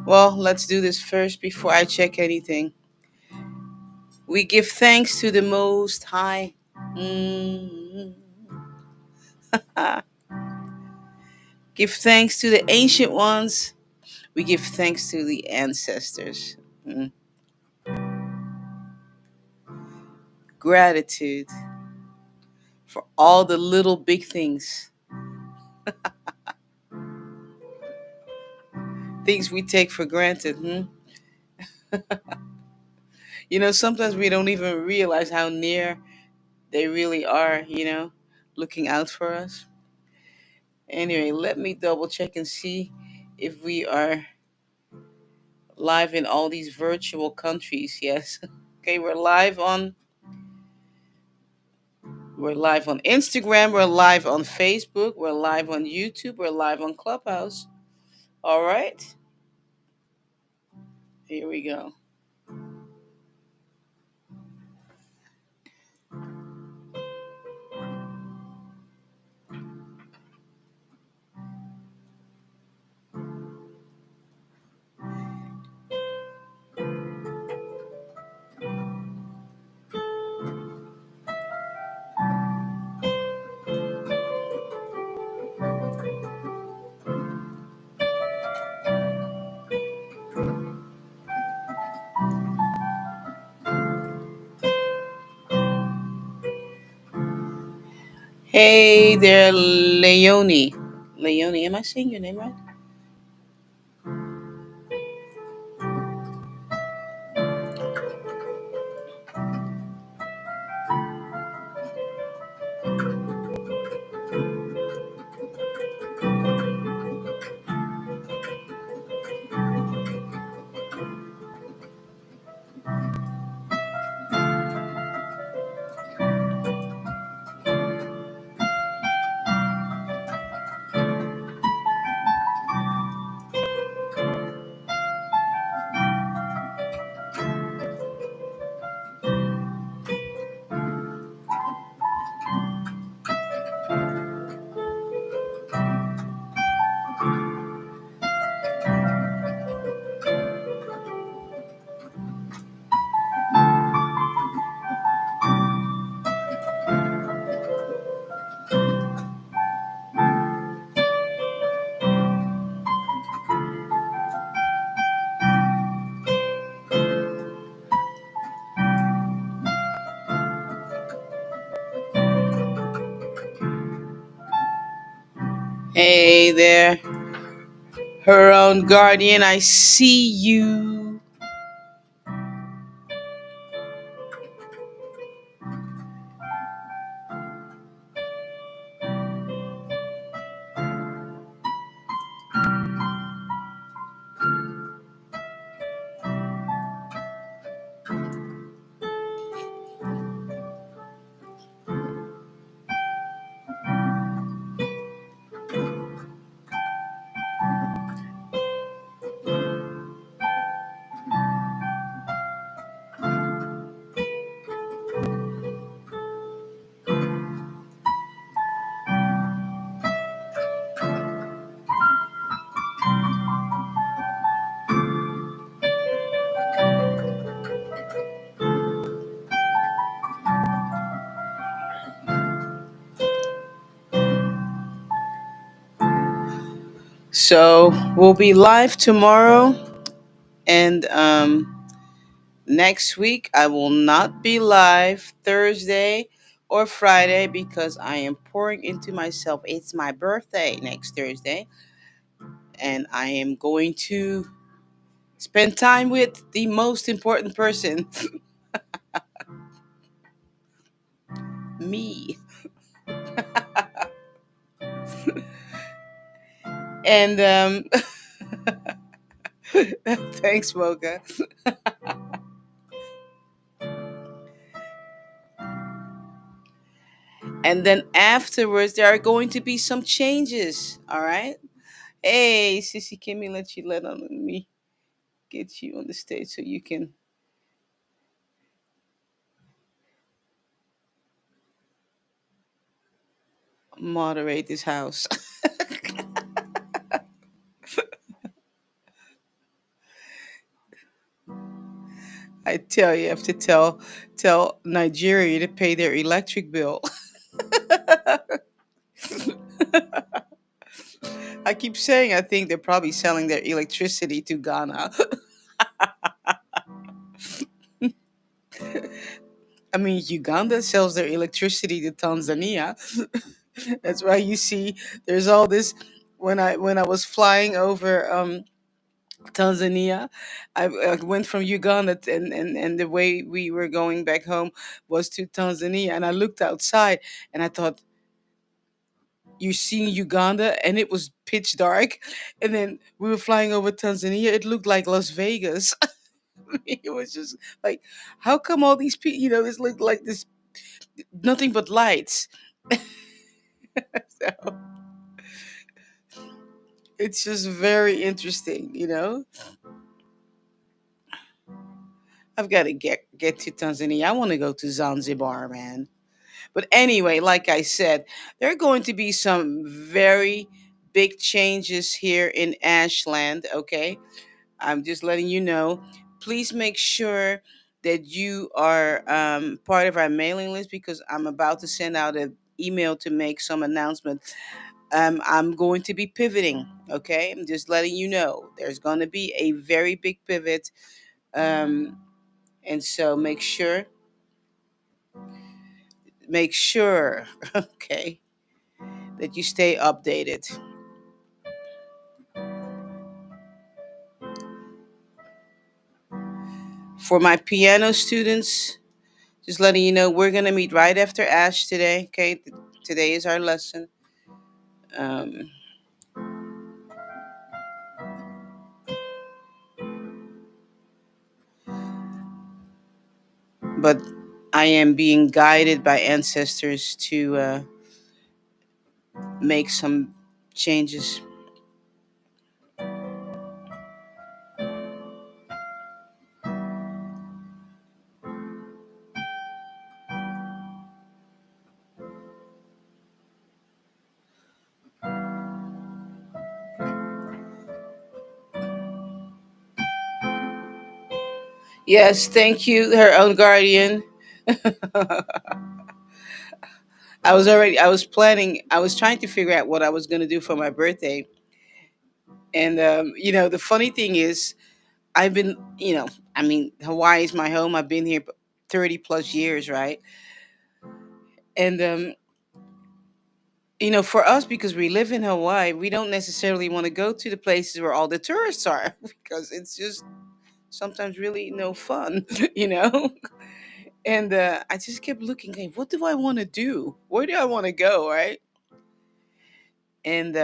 Well, let's do this first before I check anything. We give thanks to the Most High. Mm. Give thanks to the ancient ones. We give thanks to the ancestors. Mm. Gratitude for all the little big things, things we take for granted. Sometimes we don't even realize how near they really are, looking out for us. Anyway, let me double check and see if we are live in all these virtual countries. Yes. Okay, we're live on Instagram, we're live on Facebook, we're live on YouTube, we're live on Clubhouse. All right. Here we go. Hey there, Leonie. Leonie, am I saying your name right? Hey there, her own guardian. I see you. So we'll be live tomorrow, and next week I will not be live Thursday or Friday because I am pouring into myself. It's my birthday next Thursday, and I am going to spend time with the most important person, me. And thanks, Mocha. And then afterwards, there are going to be some changes. All right. Hey, Sissy Kimmy, let on me get you on the stage so you can moderate this house. I tell you, have to tell Nigeria to pay their electric bill. I keep saying I think they're probably selling their electricity to Ghana. I mean, Uganda sells their electricity to Tanzania. That's why you see there's all this. When I was flying over Tanzania, I went from Uganda and the way we were going back home was to Tanzania, and I looked outside and I thought, you seen Uganda, and it was pitch dark, and then we were flying over Tanzania. It looked like Las Vegas. It was just like, how come all these people? It's looked like this, nothing but lights. So it's just very interesting. I've got to get to Tanzania. I want to go to Zanzibar, man. But anyway, like I said, there are going to be some very big changes here in Ashland. Okay, I'm just letting you know. Please make sure that you are part of our mailing list, because I'm about to send out an email to make some announcement. I'm going to be pivoting. Okay, I'm just letting you know there's going to be a very big pivot, um, and so make sure, okay, that you stay updated. For my piano students, just letting you know we're going to meet right after Ash today. Okay, today is our lesson. Um, but I am being guided by ancestors to make some changes. Yes, thank you, her own guardian. I was planning, I was trying to figure out what I was going to do for my birthday. And, the funny thing is, I've been, I mean, Hawaii is my home. I've been here 30 plus years, right? And, for us, because we live in Hawaii, we don't necessarily want to go to the places where all the tourists are because it's just sometimes really no fun, you know? And I just kept looking, hey, what do I want to do? Where do I want to go, right? And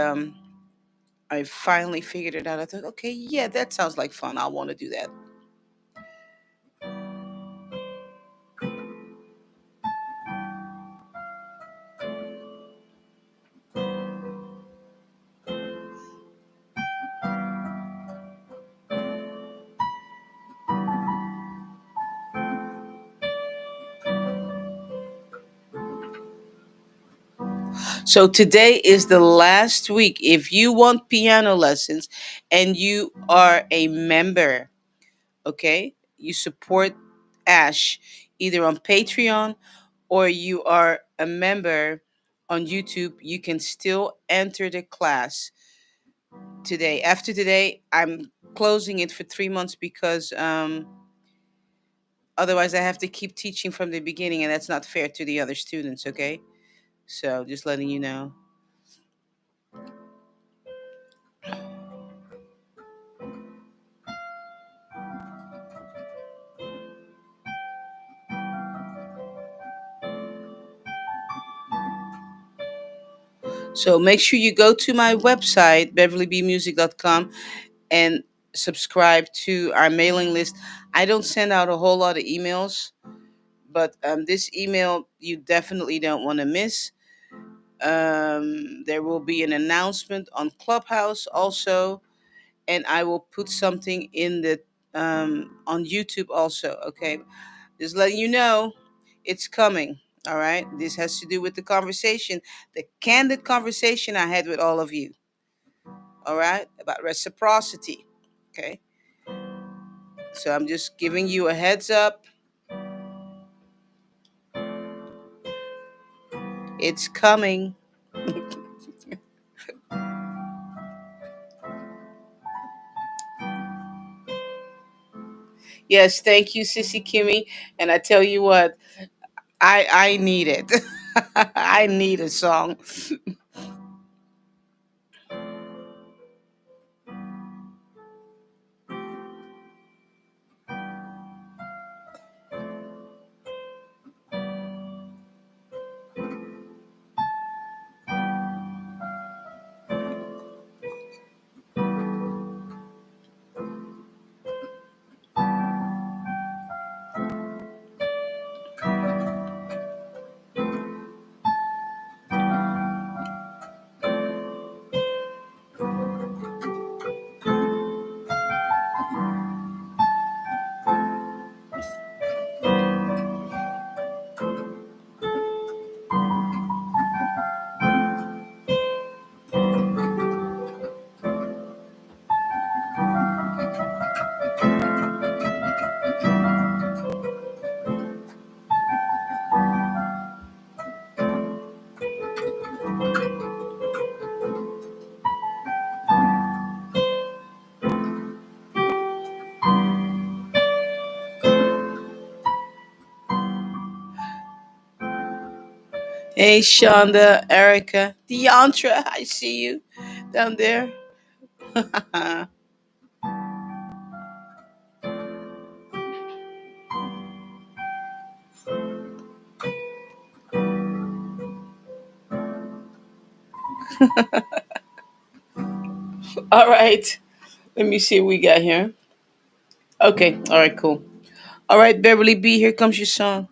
I finally figured it out. I thought, okay, yeah, that sounds like fun. I want to do that. So today is the last week. If you want piano lessons and you are a member, okay, you support Ash either on Patreon or you are a member on YouTube, you can still enter the class today. After today, I'm closing it for 3 months because otherwise I have to keep teaching from the beginning, and that's not fair to the other students, okay? So just letting you know. So make sure you go to my website, beverlybmusic.com, and subscribe to our mailing list. I don't send out a whole lot of emails, but this email you definitely don't want to miss. There will be an announcement on Clubhouse also, and I will put something in the on YouTube also. Okay, just letting you know it's coming. All right, this has to do with the conversation, the candid conversation I had with all of you. All right, about reciprocity. Okay, So I'm just giving you a heads up. It's coming. Yes, thank you, Sissy Kimmy. And I tell you what, I need it. I need a song. Hey, Shonda, Erica, Deantra, I see you down there. All right, let me see what we got here. Okay, all right, cool. All right, Beverly B, here comes your song.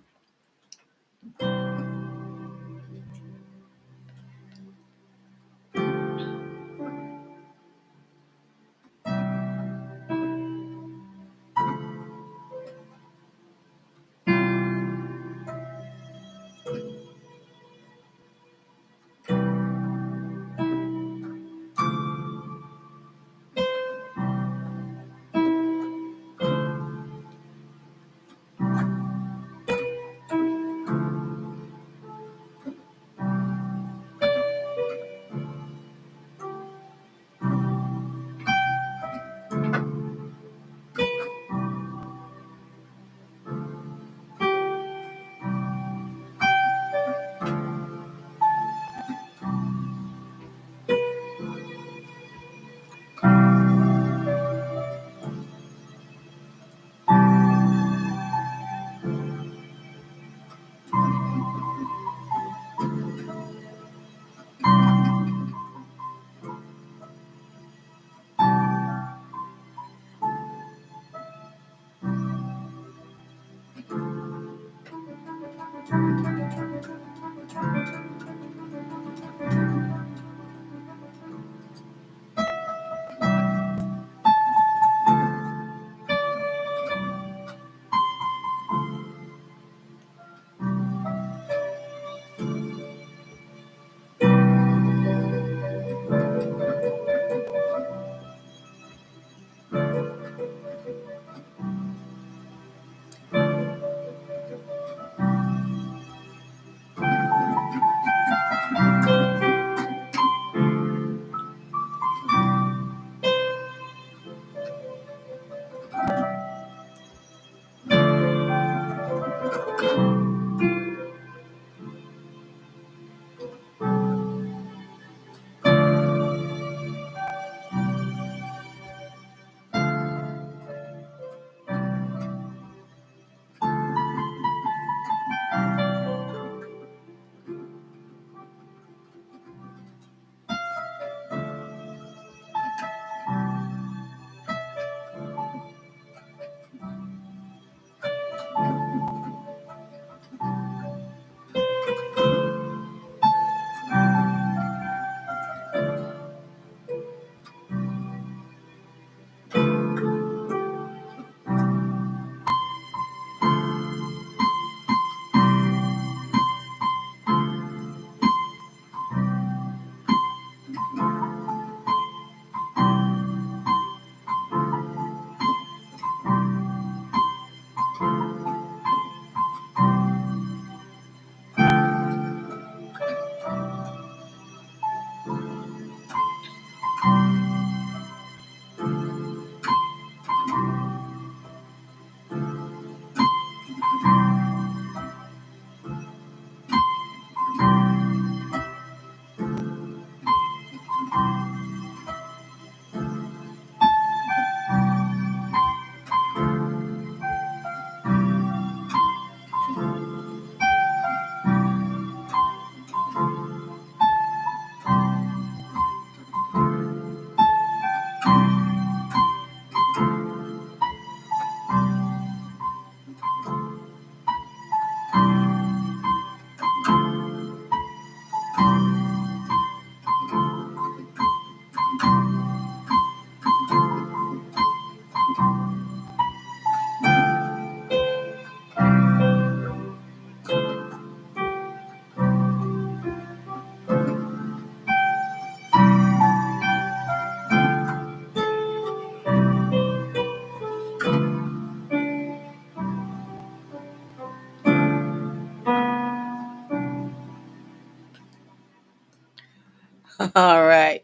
All right.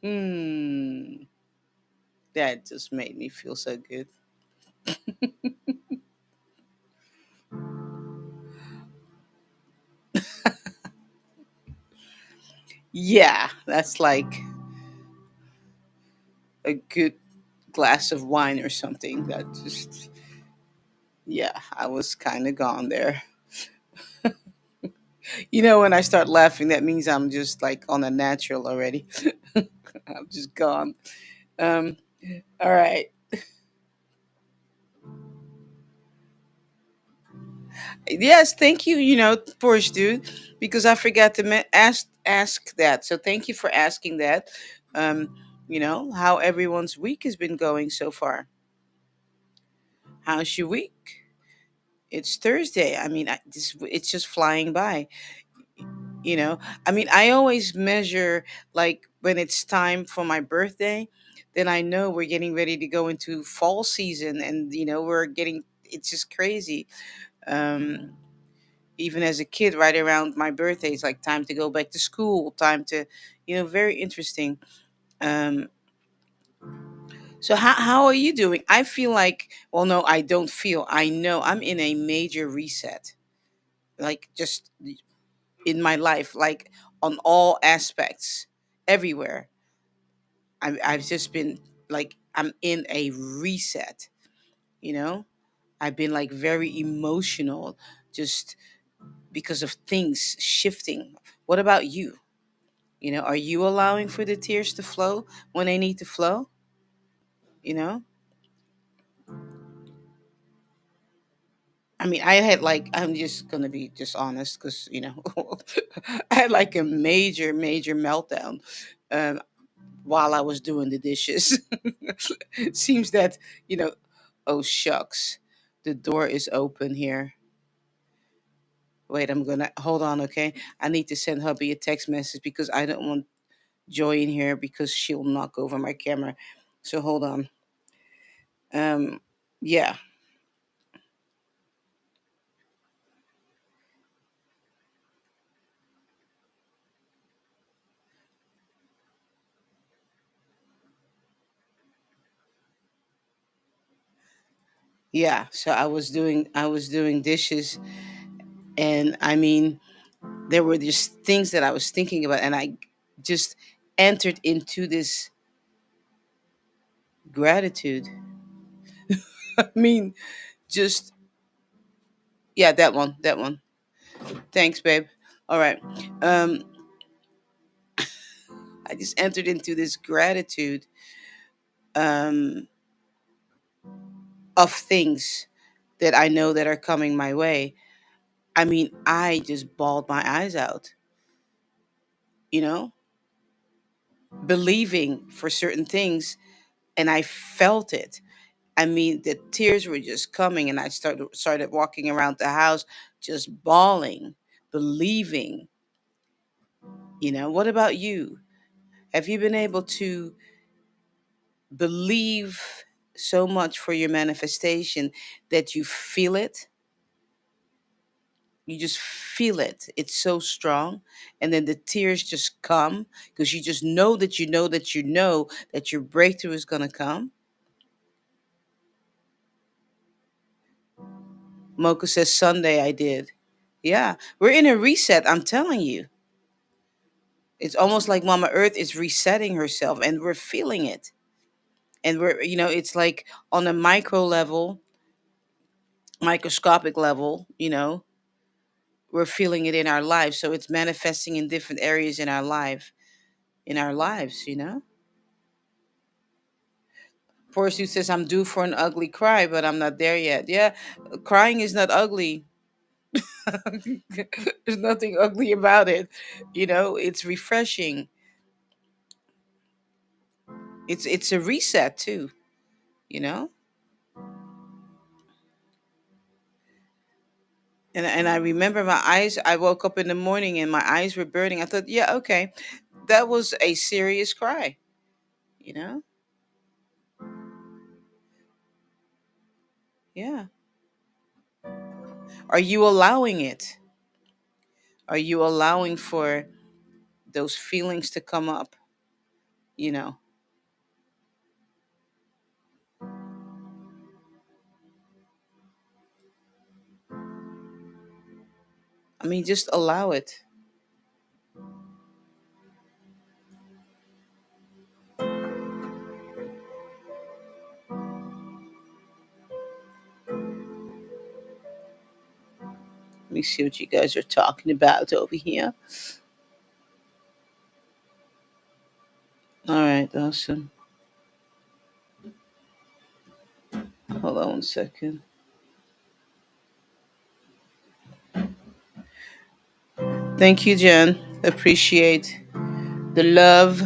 Hmm. That just made me feel so good. Yeah, that's like a good glass of wine or something. That just, yeah, I was kind of gone there. When I start laughing, that means I'm just like on a natural already. I'm just gone. Um, all right. Yes, thank you. Porsche dude, because I forgot to ask that. So thank you for asking that. Um, how everyone's week has been going so far. How's your week? It's Thursday. I mean, it's just flying by. You know, I mean, I always measure like when it's time for my birthday, then I know we're getting ready to go into fall season, and we're getting. It's just crazy. Um, Even as a kid, right around my birthday, it's like time to go back to school, time to, very interesting. Um, so how are you doing? I feel like, well, no, I don't feel. I know I'm in a major reset, like just in my life, like on all aspects, everywhere. I've just been like I'm in a reset. You know, I've been like very emotional, just because of things shifting. What about you? Are you allowing for the tears to flow when they need to flow? You know, I mean, I had like, I'm just gonna be just honest because I had like a major, major meltdown um, while I was doing the dishes. It seems that you know, oh shucks, the door is open here. Wait, I'm gonna hold on, okay? I need to send hubby a text message because I don't want Joy in here because she'll knock over my camera. So hold on. Um, yeah, yeah. So I was doing dishes, and I mean, there were just things that I was thinking about, and I just entered into this gratitude. I mean, just yeah, that one. Thanks, babe. All right. Um, I just entered into this gratitude um, of things that I know that are coming my way. I mean, I just bawled my eyes out, you know, believing for certain things, and I felt it. I mean, the tears were just coming, and I started walking around the house, just bawling, believing. What about you? Have you been able to believe so much for your manifestation that you feel it? You just feel it. It's so strong. And then the tears just come because you just know that you know that you know that your breakthrough is going to come. Mocha says, Sunday I did. Yeah, we're in a reset. I'm telling you. It's almost like Mama Earth is resetting herself, and we're feeling it. And it's like on a micro level, microscopic level, we're feeling it in our lives. So it's manifesting in different areas in our lives. Forsu says, I'm due for an ugly cry, but I'm not there yet. Yeah, crying is not ugly. There's nothing ugly about it. It's refreshing. It's a reset too. you know. And I remember my eyes. I woke up in the morning and my eyes were burning. I thought, yeah, okay, that was a serious cry. You know, yeah. Are you allowing it? Are you allowing for those feelings to come up? You know, I mean, just allow it. Let me see what you guys are talking about over here. All right, awesome. Hold on one second. Thank you, Jen. Appreciate the love.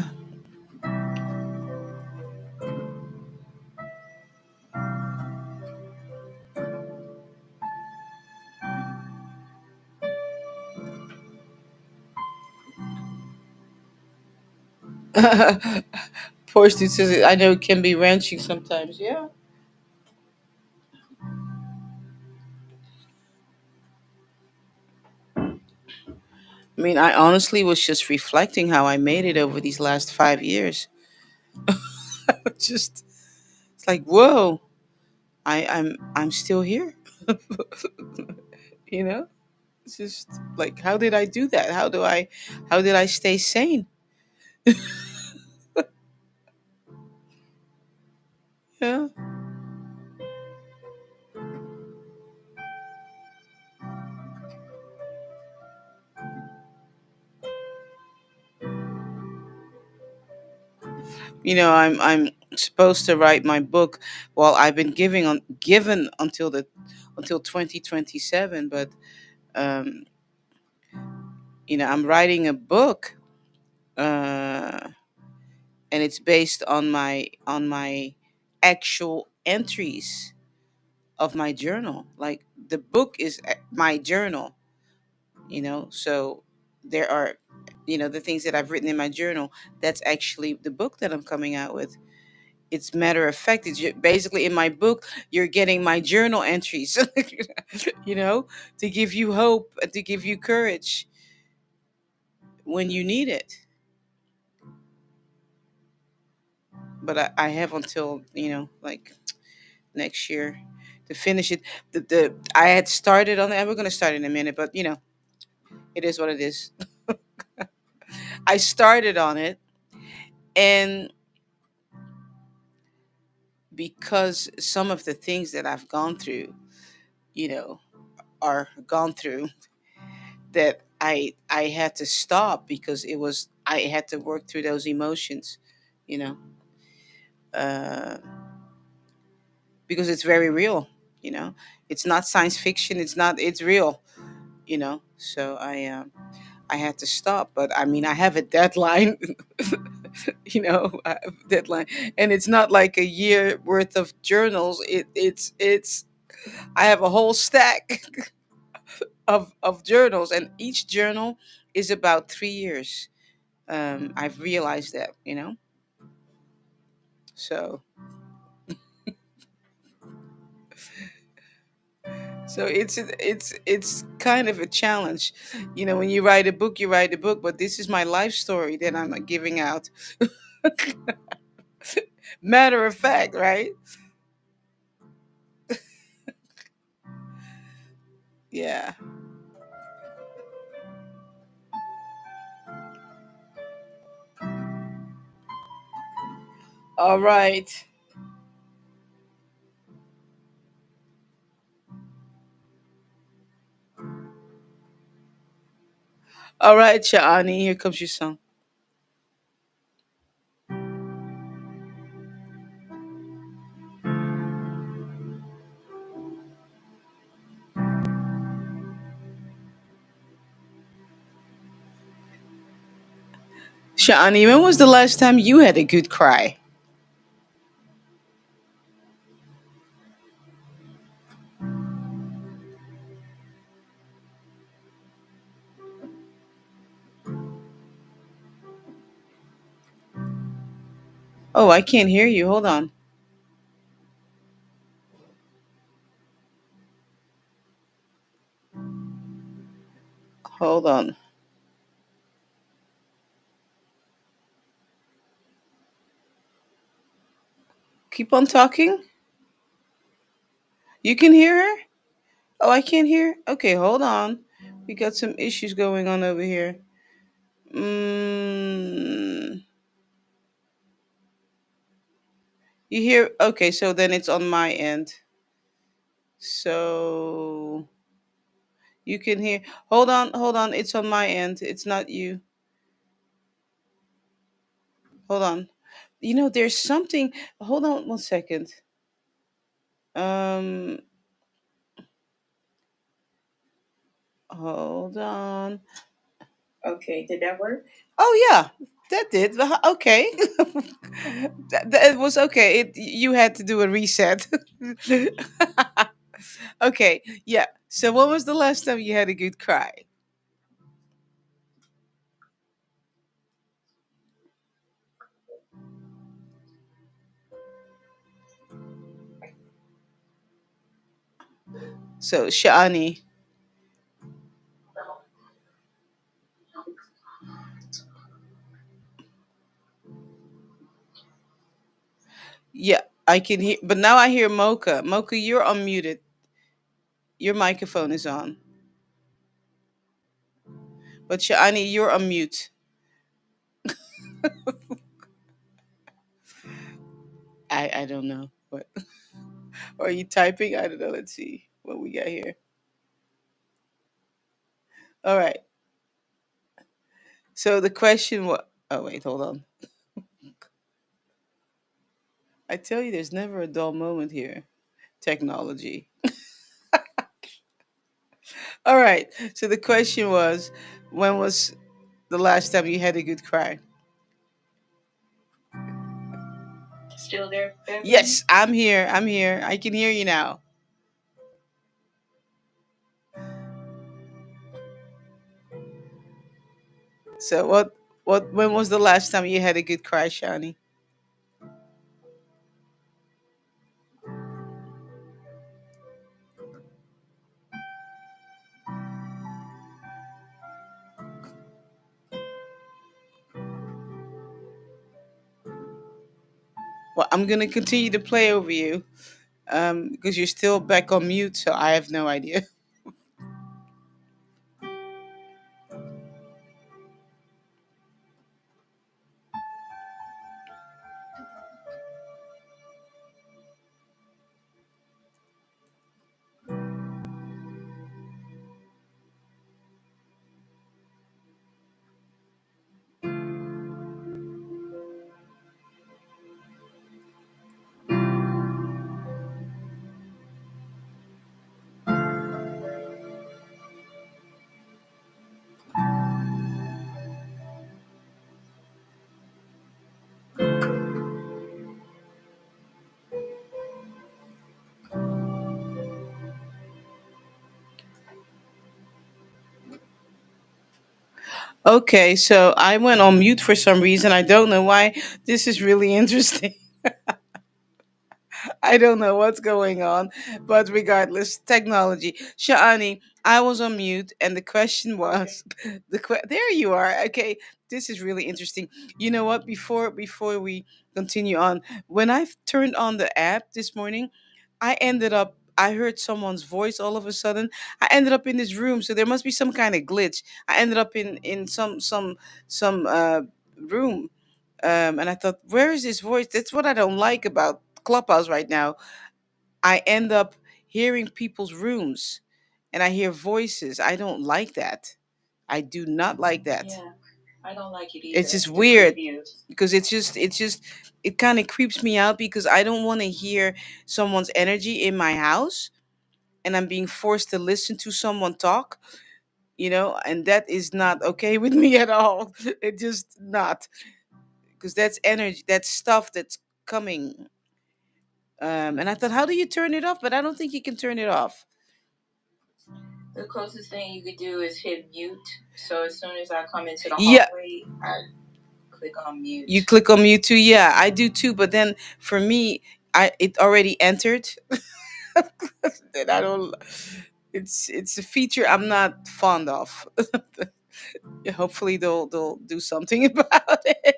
Poor Stu says, I know it can be wrenching sometimes. Yeah. I mean, I honestly was just reflecting how I made it over these last 5 years. Just, it's like, whoa, I'm still here. you know? It's just like, how did I do that? How did I stay sane? Yeah. I'm supposed to write my book. Well, I've been given until 2027, but um, I'm writing a book, uh, and it's based on my actual entries of my journal. Like the book is my journal, So there are, the things that I've written in my journal. That's actually the book that I'm coming out with. It's matter of fact. Basically in my book, you're getting my journal entries, you know, to give you hope and to give you courage when you need it. But I have until like next year to finish it. The I had started on it, and we're gonna start in a minute, but it is what it is. I started on it, and because some of the things that I've gone through, you know, are gone through, that I had to stop because I had to work through those emotions, you know, uh, because it's very real, you know. It's not science fiction. It's real, So I had to stop, but I mean, I have a deadline, I have a deadline, and it's not like a year worth of journals. It's I have a whole stack of journals, and each journal is about 3 years. I've realized that, So, it's kind of a challenge, When you write a book, you write a book, but this is my life story that I'm giving out. Matter of fact, right? Yeah. All right. All right, Shani. Here comes your song. Shani, when was the last time you had a good cry? Oh, I can't hear you. Hold on. Hold on. Keep on talking. You can hear her? Oh, I can't hear. Okay, hold on. We got some issues going on over here. Mm, you hear? Okay, so then it's on my end. So you can hear. Hold on, hold on. It's on my end. It's not you. Hold on. There's something. Hold on 1 second. Um, hold on. Okay, did that work? Oh yeah, that did. Okay, it was okay. You had to do a reset. Okay, yeah. So when was the last time you had a good cry? So Shani, yeah, I can hear, but now I hear Mocha. Mocha, you're unmuted. Your microphone is on, but Shani, you're on mute. I don't know what. Are you typing? I don't know. Let's see what we got here. All right. So the question was. Oh wait, hold on. I tell you, there's never a dull moment here. Technology. All right. So the question was, when was the last time you had a good cry? Still there, Beverly? Yes, I'm here. I'm here. I can hear you now. So what? When was the last time you had a good cry, Shani? Well, I'm gonna continue to play over you, because you're still back on mute, so I have no idea. Okay, so I went on mute for some reason. I don't know why. This is really interesting. I don't know what's going on, but regardless, technology. Shani, I was on mute, and the question was, there you are. Okay, this is really interesting. You know what? Before we continue on, when I turned on the app this morning, I ended up. I heard someone's voice all of a sudden. I ended up in this room, so there must be some kind of glitch. I ended up in some room, and I thought, where is this voice? That's what I don't like about Clubhouse right now. I end up hearing people's rooms and I hear voices. I don't like that. I do not like that. Yeah, I don't like it either. It's just weird because it's just it kind of creeps me out because I don't want to hear someone's energy in my house and I'm being forced to listen to someone talk, and that is not okay with me at all. It just not, because that's energy, that's stuff that's coming. And I thought, how do you turn it off? But I don't think you can turn it off. The closest thing you could do is hit mute. So as soon as I come into the hallway, I You click on mute too? Yeah, I do too. But then for me, it already entered. Then I don't. It's a feature I'm not fond of. Hopefully they'll do something about it.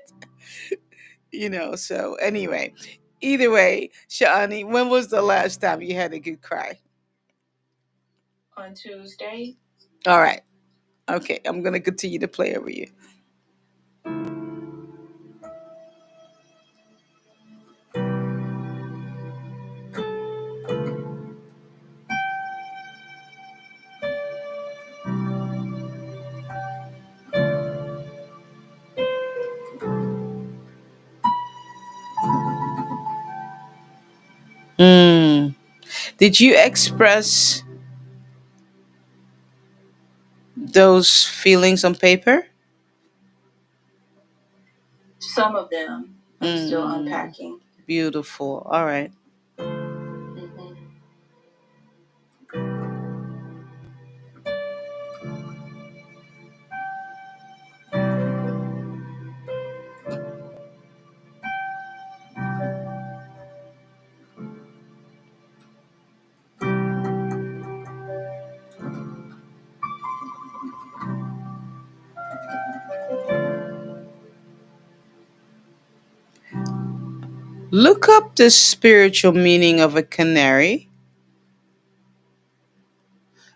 So anyway, either way, Shani, when was the last time you had a good cry? On Tuesday. All right. Okay, I'm gonna continue to play over you. Mm. Did you express those feelings on paper? Some of them. I'm still unpacking. Beautiful. All right. Mhm. Look up the spiritual meaning of a canary,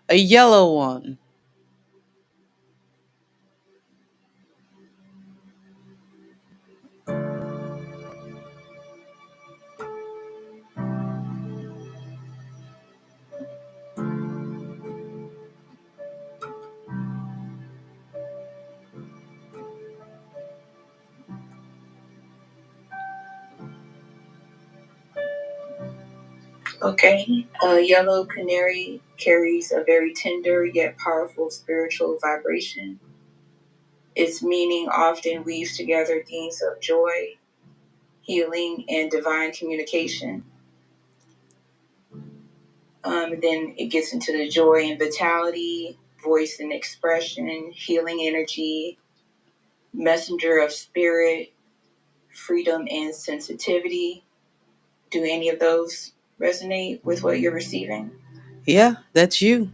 a yellow one. Okay. A yellow canary carries a very tender yet powerful spiritual vibration. Its meaning often weaves together themes of joy, healing, and divine communication. Then it gets into the joy and vitality, voice and expression, healing energy, messenger of spirit, freedom and sensitivity. Do any of those resonate with what you're receiving? Yeah, that's you.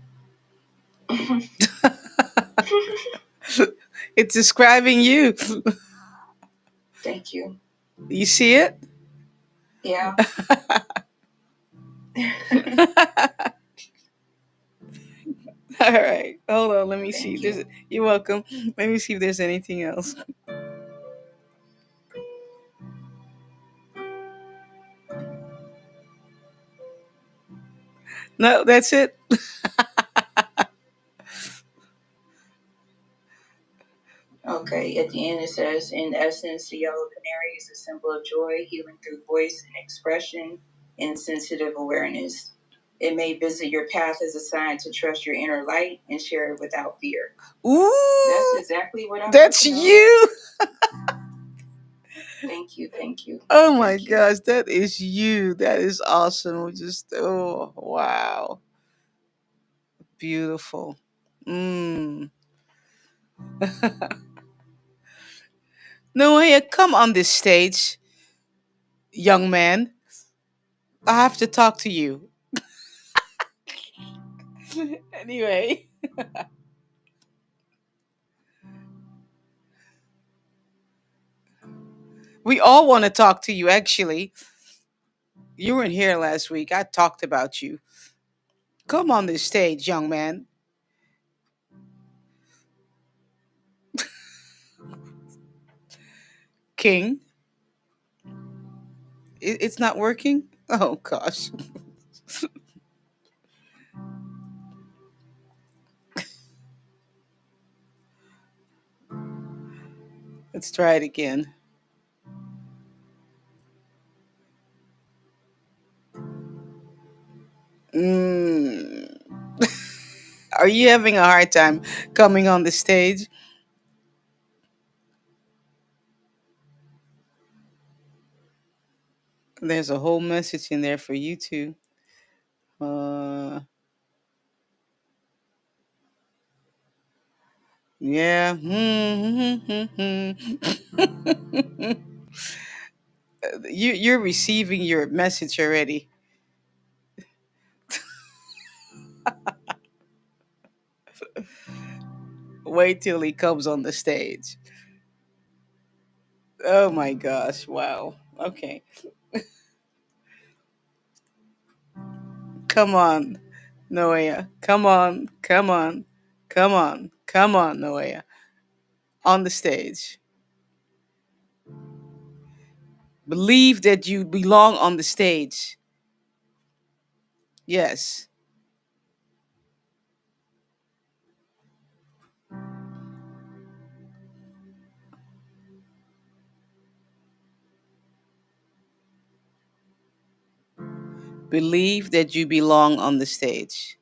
It's describing you. Thank you. You see it? Yeah. All right. Hold on. Let me see. You're welcome. Let me see if there's anything else. No, that's it. Okay, at the end it says, in essence, the yellow canary is a symbol of joy, healing through voice and expression, and sensitive awareness. It may visit your path as a sign to trust your inner light and share it without fear. Ooh, that's exactly what I want. That's you. Thank you, thank you. Oh my gosh, that is you. That is awesome. Oh wow, beautiful. Mm. Noah, come on this stage, young man. I have to talk to you. Anyway, we all want to talk to you, actually. You weren't here last week. I talked about you. Come on this stage, young man. King. It's not working? Oh, gosh. Let's try it again. Mm. Are you having a hard time coming on the stage? There's a whole message in there for you too. Uh, Yeah. You're receiving your message already. Wait till he comes on the stage. Oh my gosh! Wow. Okay. Come on, Noah. Come on. Come on. Come on. Come on, Noah. On the stage. Believe that you belong on the stage. Yes. Believe that you belong on the stage.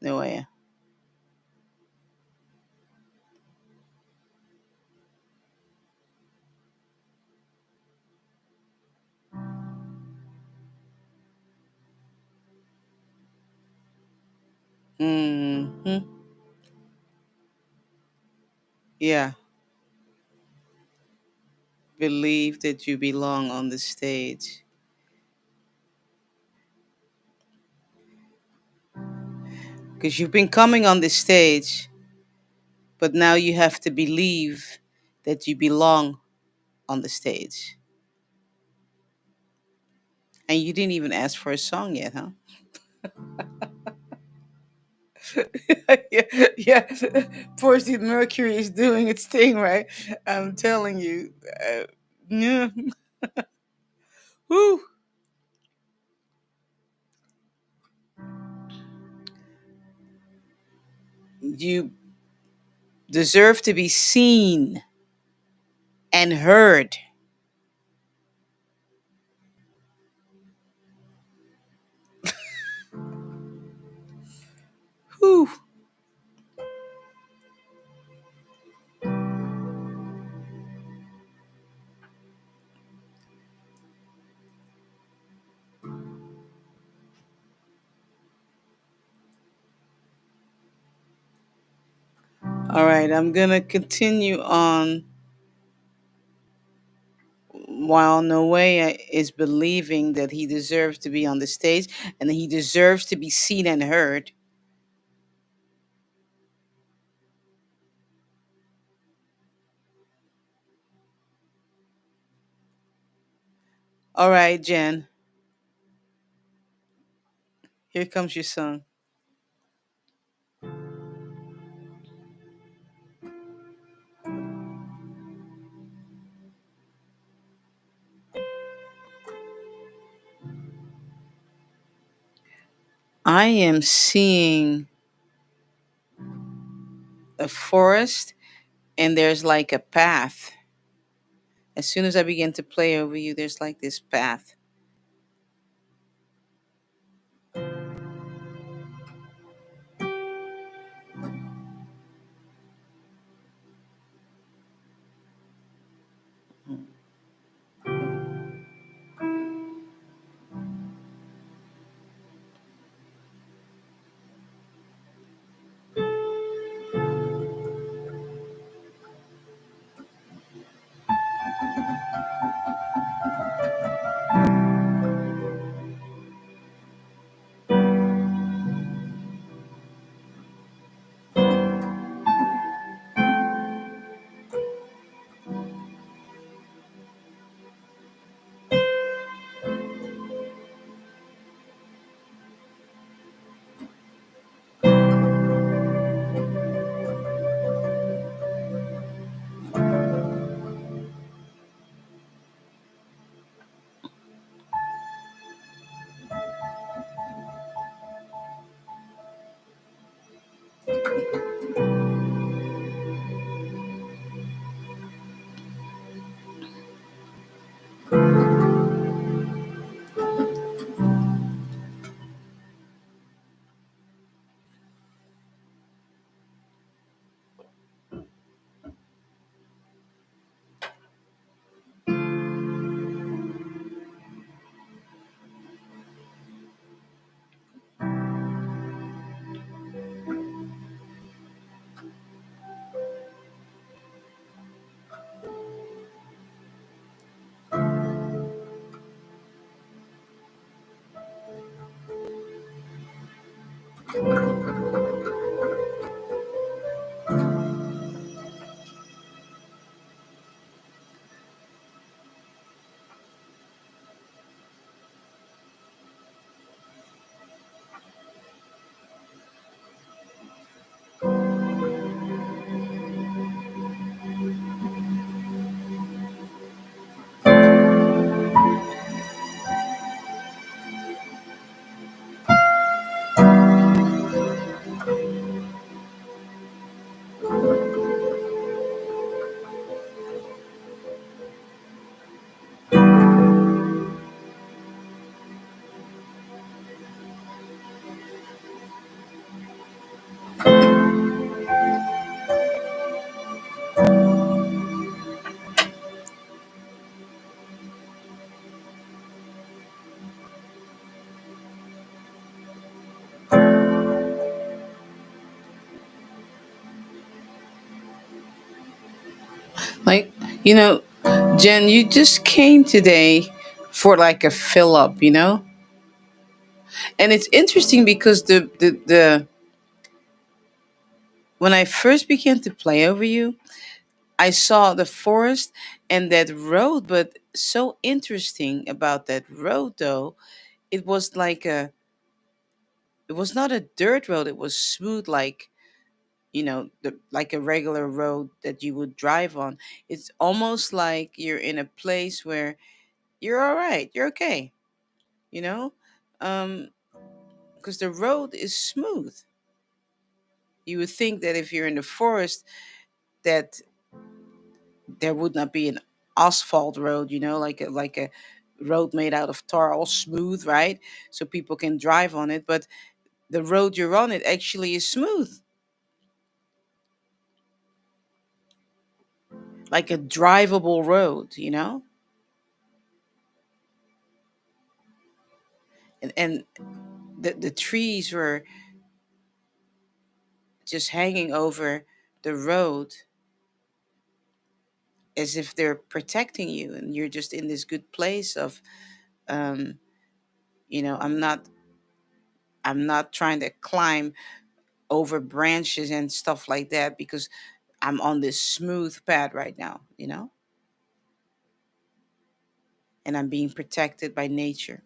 Noah. Hmm. Yeah. Believe that you belong on the stage. Because you've been coming on this stage, but now you have to believe that you belong on the stage. And you didn't even ask for a song yet, huh? Yeah, yeah. Poor Steve Mercury is doing its thing, right? I'm telling you. Yeah. Whew. You deserve to be seen and heard. Whew. All right, I'm going to continue on while Noea is believing that he deserves to be on the stage and that he deserves to be seen and heard. All right, Jen, here comes your song. I am seeing a forest and there's like a path. As soon as I begin to play over you, there's like this path. Like, you know, Jen, you just came today for like a fill up, and it's interesting because the when I first began to play over you, I saw the forest and that road, but so interesting about that road though, it was like it was not a dirt road, it was smooth, like, like a regular road that you would drive on. It's almost like you're in a place where you're all right, you're okay, you know? Um, because the road is smooth. You would think that if you're in the forest, that there would not be an asphalt road, like a road made out of tar, all smooth, right? So people can drive on it. But the road you're on, it actually is smooth, like a drivable road. And the trees were just hanging over the road as if they're protecting you, and you're just in this good place of, um, you know, I'm not I'm not trying to climb over branches and stuff like that because I'm on this smooth pad right now, and I'm being protected by nature.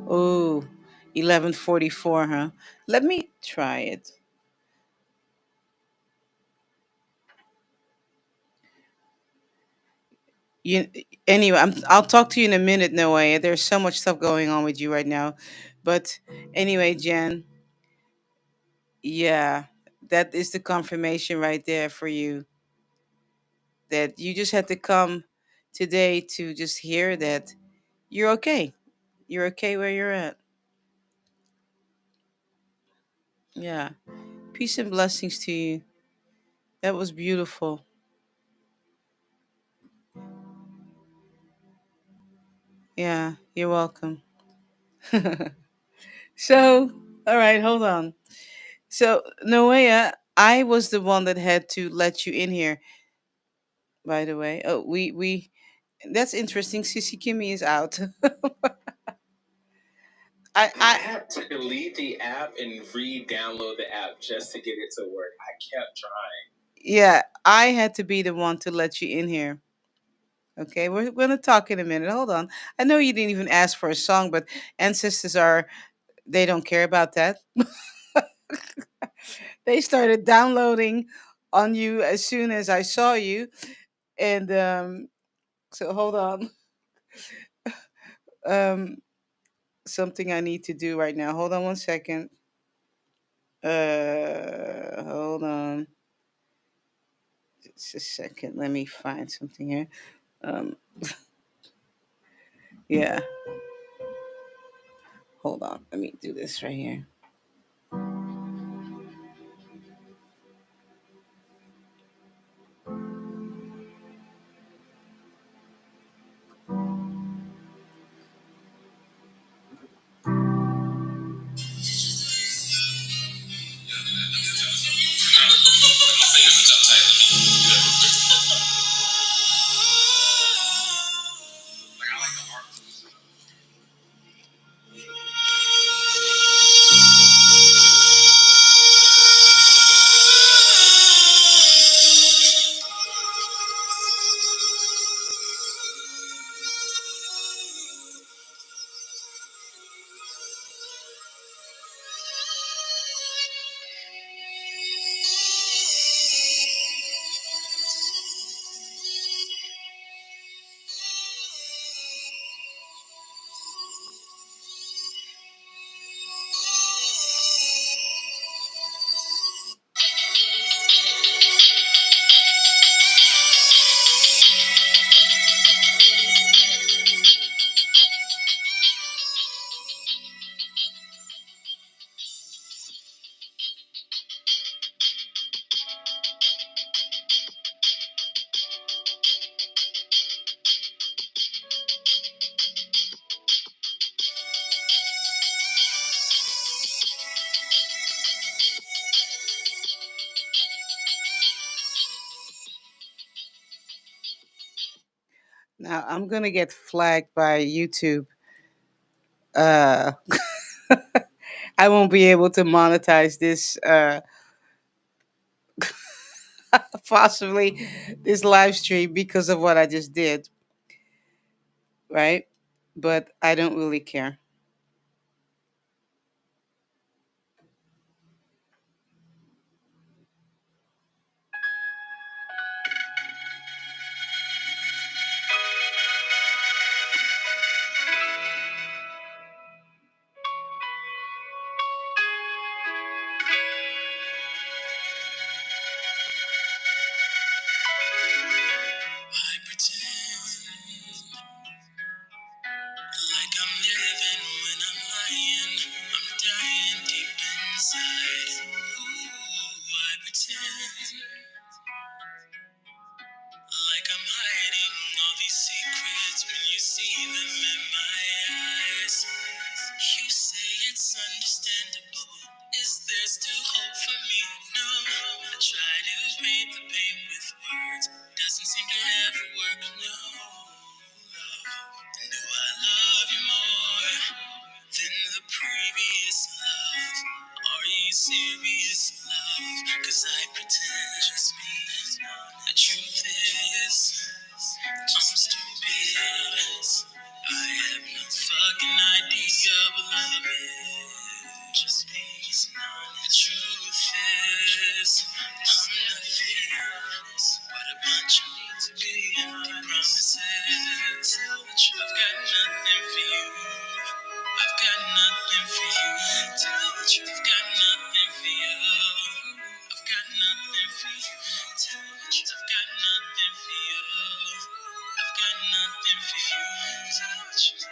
Oh, 11:44, huh? Let me try it. You Anyway, I'll talk to you in a minute, Noah. There's so much stuff going on with you right now. But anyway, Jen, yeah, that is the confirmation right there for you, that you just had to come today to just hear that you're okay. You're okay where you're at. Yeah. Peace and blessings to you. That was beautiful. Yeah, you're welcome. So, all right, hold on. So, Noea, I was the one that had to let you in here, by the way. Oh, we that's interesting. Sissy Kimmy is out. I had to delete the app and re-download the app just to get it to work. I kept trying. Yeah, I had to be the one to let you in here. Okay, we're gonna talk in a minute. Hold on. I know you didn't even ask for a song, but ancestors are they don't care about that. They started downloading on you as soon as I saw you, and so hold on. Um, Something I need to do right now. Hold on one second. Hold on. Just a second. Let me find something here. Um, yeah. Hold on. Let me do this right here. Now I'm gonna get flagged by YouTube. Uh, I won't be able to monetize this. Possibly this live stream because of what I just did, right? But I don't really care. I pretend like I'm living when I'm lying. I'm dying deep inside. Ooh, I pretend like I'm hiding all these secrets when you see them in my eyes. You say it's understandable. Is there still hope for me? No. I try to paint the pain with words. Doesn't seem to ever work. No. Do I love you more than the previous love? Are you serious, love? 'Cause I pretend just me. The truth is, I'm stupid. I have no fucking idea of love is. Just me. The truth is, I'm nothing but a bunch of empty promises. I've got nothing for you. I've got nothing for you. Tell the truth, I've got nothing for you. I've got nothing for you. Tell the truth, I've got nothing for you. I've got nothing for you. Tell the truth.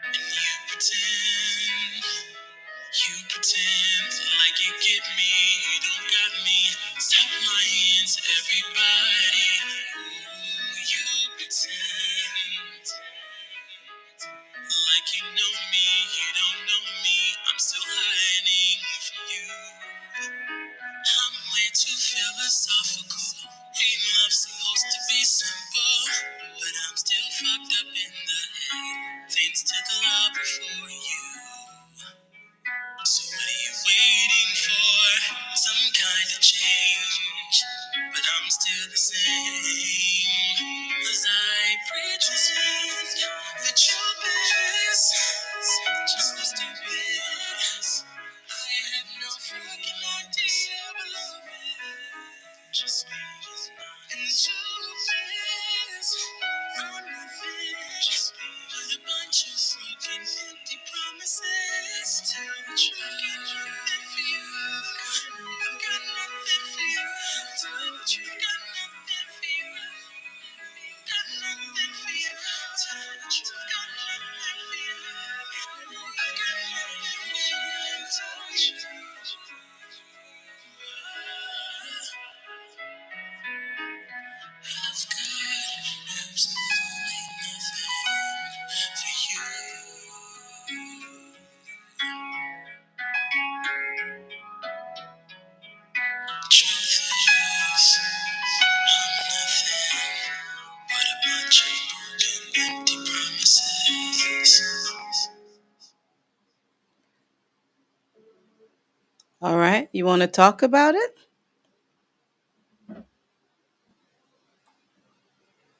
And you pretend like you get me, you don't got me. Stop lying to everybody. Ooh, you pretend like you know me, you don't know me. I'm still hiding from you. I'm way too philosophical. Ain't love supposed to be simple? But I'm still fucked up in the head. Things took a lot before you. So what are you waiting for? Some kind of change, but I'm still the same. As I pretend the truth is just so stupid. I have no fucking idea of love is. Just me, and the truth is, I'm nothing. Just me, with a bunch of broken, empty promises. Tell the truth, I've got nothing for you. I've got nothing for you. Tell the truth, I've got nothing for you. Got nothing for you. Tell the truth, I've got nothing for you. I've got nothing for you. Tell the truth. I've got absolutely nothing for you. Truth is, I'm nothing but a bunch of broken, empty promises. All right, you want to talk about it?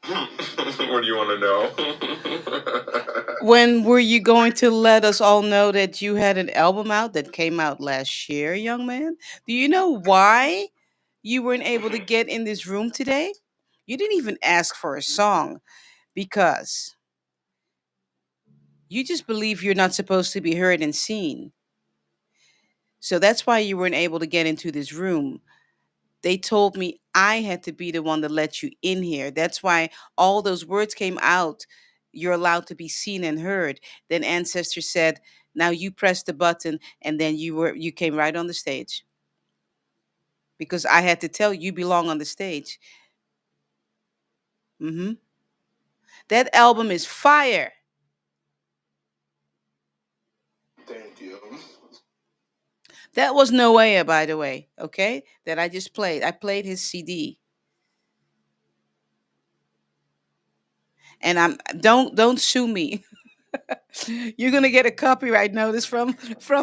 What do you want to know? When were you going to let us all know that you had an album out that came out last year, young man? Do you know why you weren't able to get in this room today? You didn't even ask for a song because you just believe you're not supposed to be heard and seen. So that's why you weren't able to get into this room. They told me I had to be the one to let you in here. That's why all those words came out. You're allowed to be seen and heard. Then Ancestor said, "Now you press the button," and then you came right on the stage because I had to tell you belong on the stage. Hmm. That album is fire. Thank you. That was Noea, by the way. Okay, that I just played. I played his CD, and I'm don't sue me. You're gonna get a copyright notice from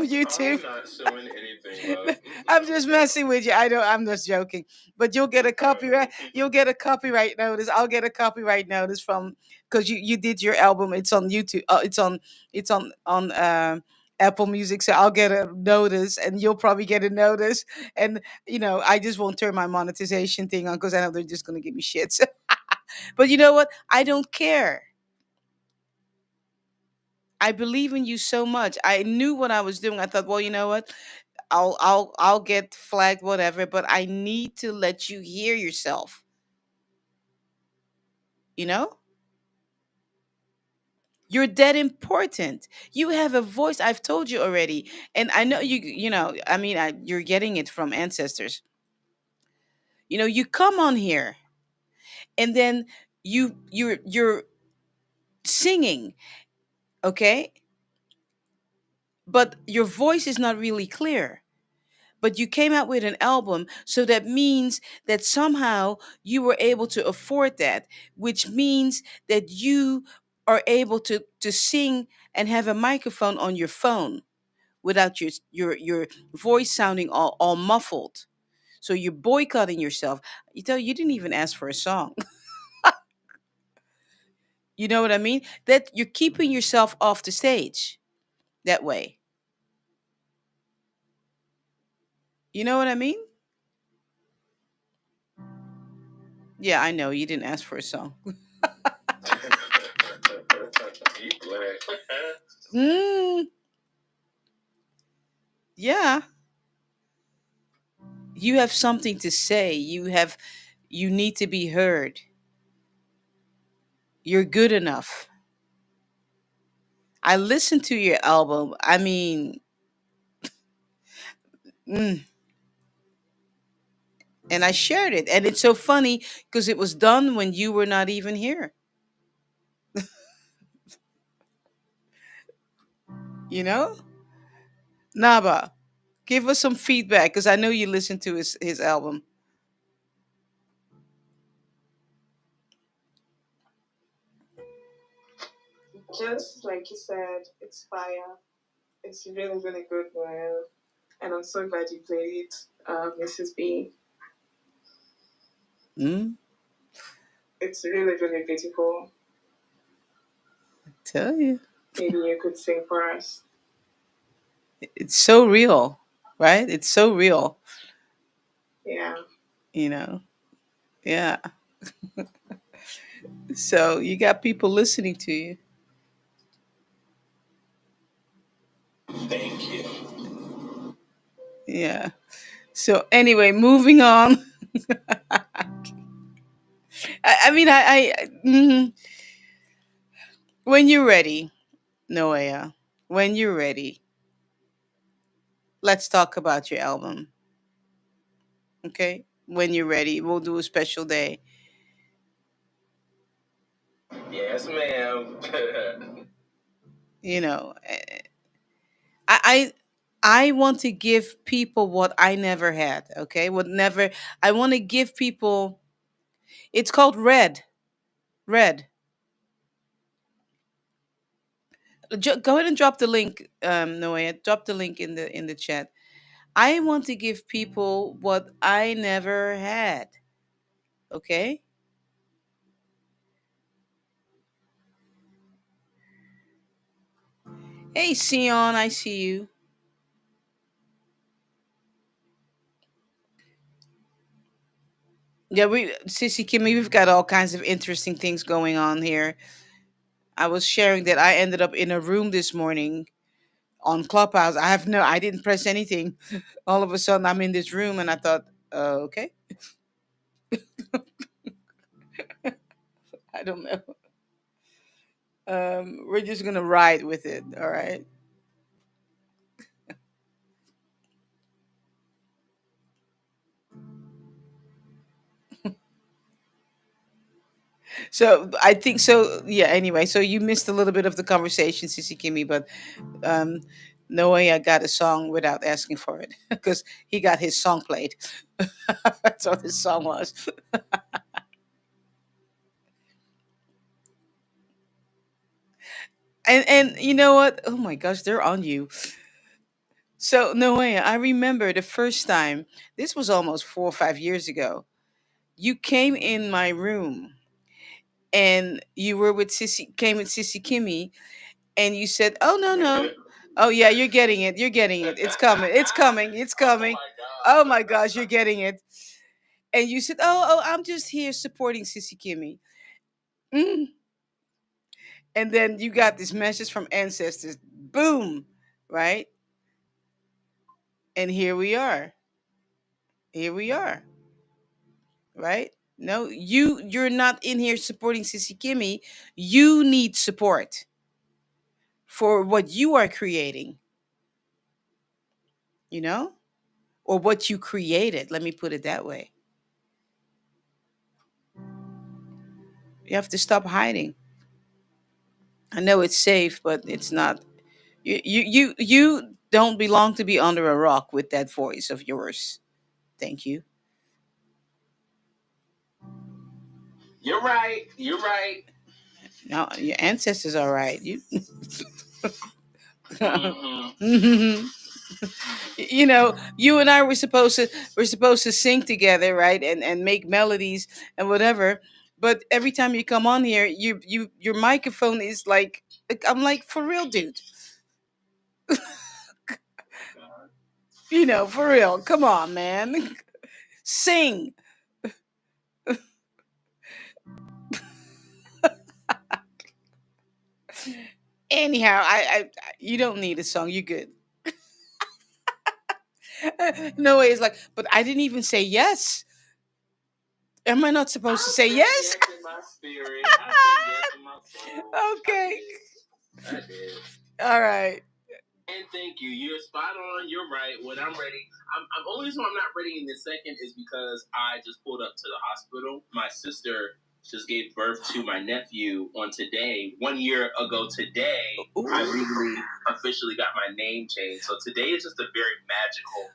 YouTube. I'm not suing anything, love. I'm just messing with you. I don't. I'm just joking. But you'll get a copyright. You'll get a copyright notice. I'll get a copyright notice from because you did your album. It's on YouTube. It's on Apple Music. So I'll get a notice, and you'll probably get a notice. And I just won't turn my monetization thing on because I know they're just gonna give me shit. So, but you know what? I don't care. I believe in you so much. I knew what I was doing. I thought, well, you know what? I'll get flagged, whatever, but I need to let you hear yourself. You know? You're that important. You have a voice. I've told you already. And I know I mean, you're getting it from ancestors. You come on here and then you're singing, okay? But your voice is not really clear. But you came out with an album, so that means that somehow you were able to afford that, which means that you are able to sing and have a microphone on your phone without your voice sounding all muffled. So you're boycotting yourself. You didn't even ask for a song. You know what I mean? That you're keeping yourself off the stage that way. You know what I mean? Yeah, I know you didn't ask for a song. You black. Mm, yeah, you have something to say. You need to be heard. You're good enough. I listened to your album. I mean, mm, and I shared it. And it's so funny because it was done when you were not even here. You know? Naba, give us some feedback because I know you listened to his album. Just like you said, it's fire. It's really, really good, man. And I'm so glad you played it, Mrs. B. Mm, It's really, really beautiful. tell you. Maybe you could sing for us. It's so real, right? It's so real, Yeah. you know? Yeah. So you got people listening to you. Thank you. Yeah. So anyway, moving on. I mean, when you're ready, Noah, when you're ready, let's talk about your album. Okay? When you're ready, we'll do a special day. Yes, ma'am. You know, I I want to give people what I never had. Okay, what never. I want to give people. It's called Red. Red. Go ahead and drop the link, Noah. Drop the link in the chat. I want to give people what I never had. Okay. Hey, Sion, I see you. Yeah, Sissy Kimmy, we've got all kinds of interesting things going on here. I was sharing that I ended up in a room this morning on Clubhouse. I didn't press anything. All of a sudden, I'm in this room, and I thought, okay, I don't know. We're just gonna ride with it. All right. So I think so. Yeah. Anyway, so you missed a little bit of the conversation, Sissy Kimmy, but um, No way I got a song without asking for it because he got his song played. That's what his song was. And you know what? Oh my gosh, they're on you. So no way. I remember the first time. This was almost 4 or 5 years ago. You came in my room and you were with Sissy. Came with Sissy Kimmy, and you said, "Oh no no, oh yeah, you're getting it. You're getting it. It's coming. It's coming. It's coming. Oh my gosh, you're getting it." And you said, "Oh, I'm just here supporting Sissy Kimmy." Mm. And then you got this message from ancestors. Boom, right? And here we are. Here we are, right? No, you're not in here supporting Sissy Kimmy. You need support for what you are creating, you know? Or what you created. Let me put it that way. You have to stop hiding. I know it's safe, but it's not. You don't belong to be under a rock with that voice of yours. Thank you. You're right. You're right. No, your ancestors are right. You Hmm. you know, you and I were supposed to sing together, right? And make melodies and whatever. But every time you come on here, your microphone is like I'm like, for real, dude. For real. Come on, man. Sing. Anyhow, you don't need a song. You're good. No way. It's like, but I didn't even say yes. Am I not supposed to say yes? Yes in my spirit. I said yes in my soul. Okay. I did. All right. And thank you. You're spot on. You're right. When I'm ready, I'm only reason I'm not ready in this second is because I just pulled up to the hospital. My sister just gave birth to my nephew on today. 1 year ago today, I Ooh. legally officially got my name changed. So today is just a very magical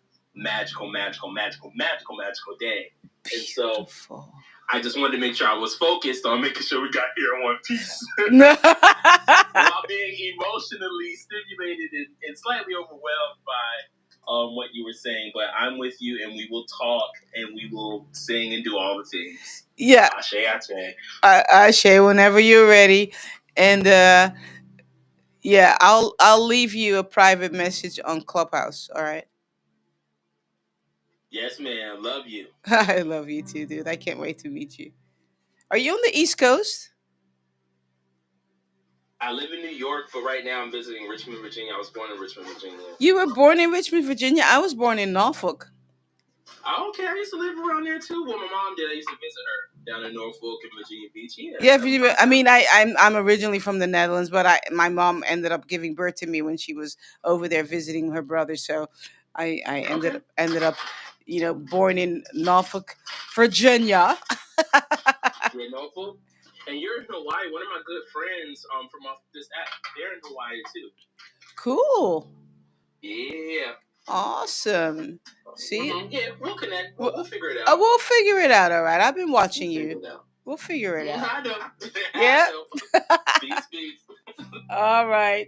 day. And so Beautiful. I just wanted to make sure I was focused on making sure we got here in one piece. No. While being emotionally stimulated and slightly overwhelmed by what you were saying. But I'm with you, and we will talk, and we will sing and do all the things. Yeah. Ashe, ashe. Shay, whenever you're ready. And yeah, I'll leave you a private message on Clubhouse. All right. Yes, ma'am. Love you. I love you too, dude. I can't wait to meet you. Are you on the East Coast? I live in New York, but right now I'm visiting Richmond, Virginia. I was born in Richmond, Virginia. You were born in Richmond, Virginia. I was born in Norfolk. Oh, okay, I used to live around there too. Well, my mom did. I used to visit her down in Norfolk and Virginia Beach. Yeah, Yeah, that was my I time. mean, I'm originally from the Netherlands, but my mom ended up giving birth to me when she was over there visiting her brother. So I Okay. ended up, born in Norfolk, Virginia. You're in Norfolk, and you're in Hawaii. One of my good friends from off this app, they're in Hawaii too. Cool. Yeah. Awesome. See, Yeah, we'll connect. We'll we'll, figure it out. we'll figure it out. All right. I've been watching We'll figure you. it out. We'll figure it out. I know. Yeah. I know. Peace, peace. All right.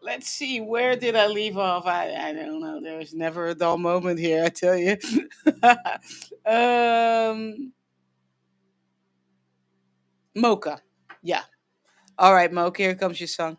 Let's see. Where did I leave off? I don't know. There's never a dull moment here. I tell you. um, Mocha. Yeah. All right, Mocha. Here comes your song.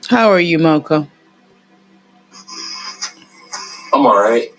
How are you, Moko? I'm all right.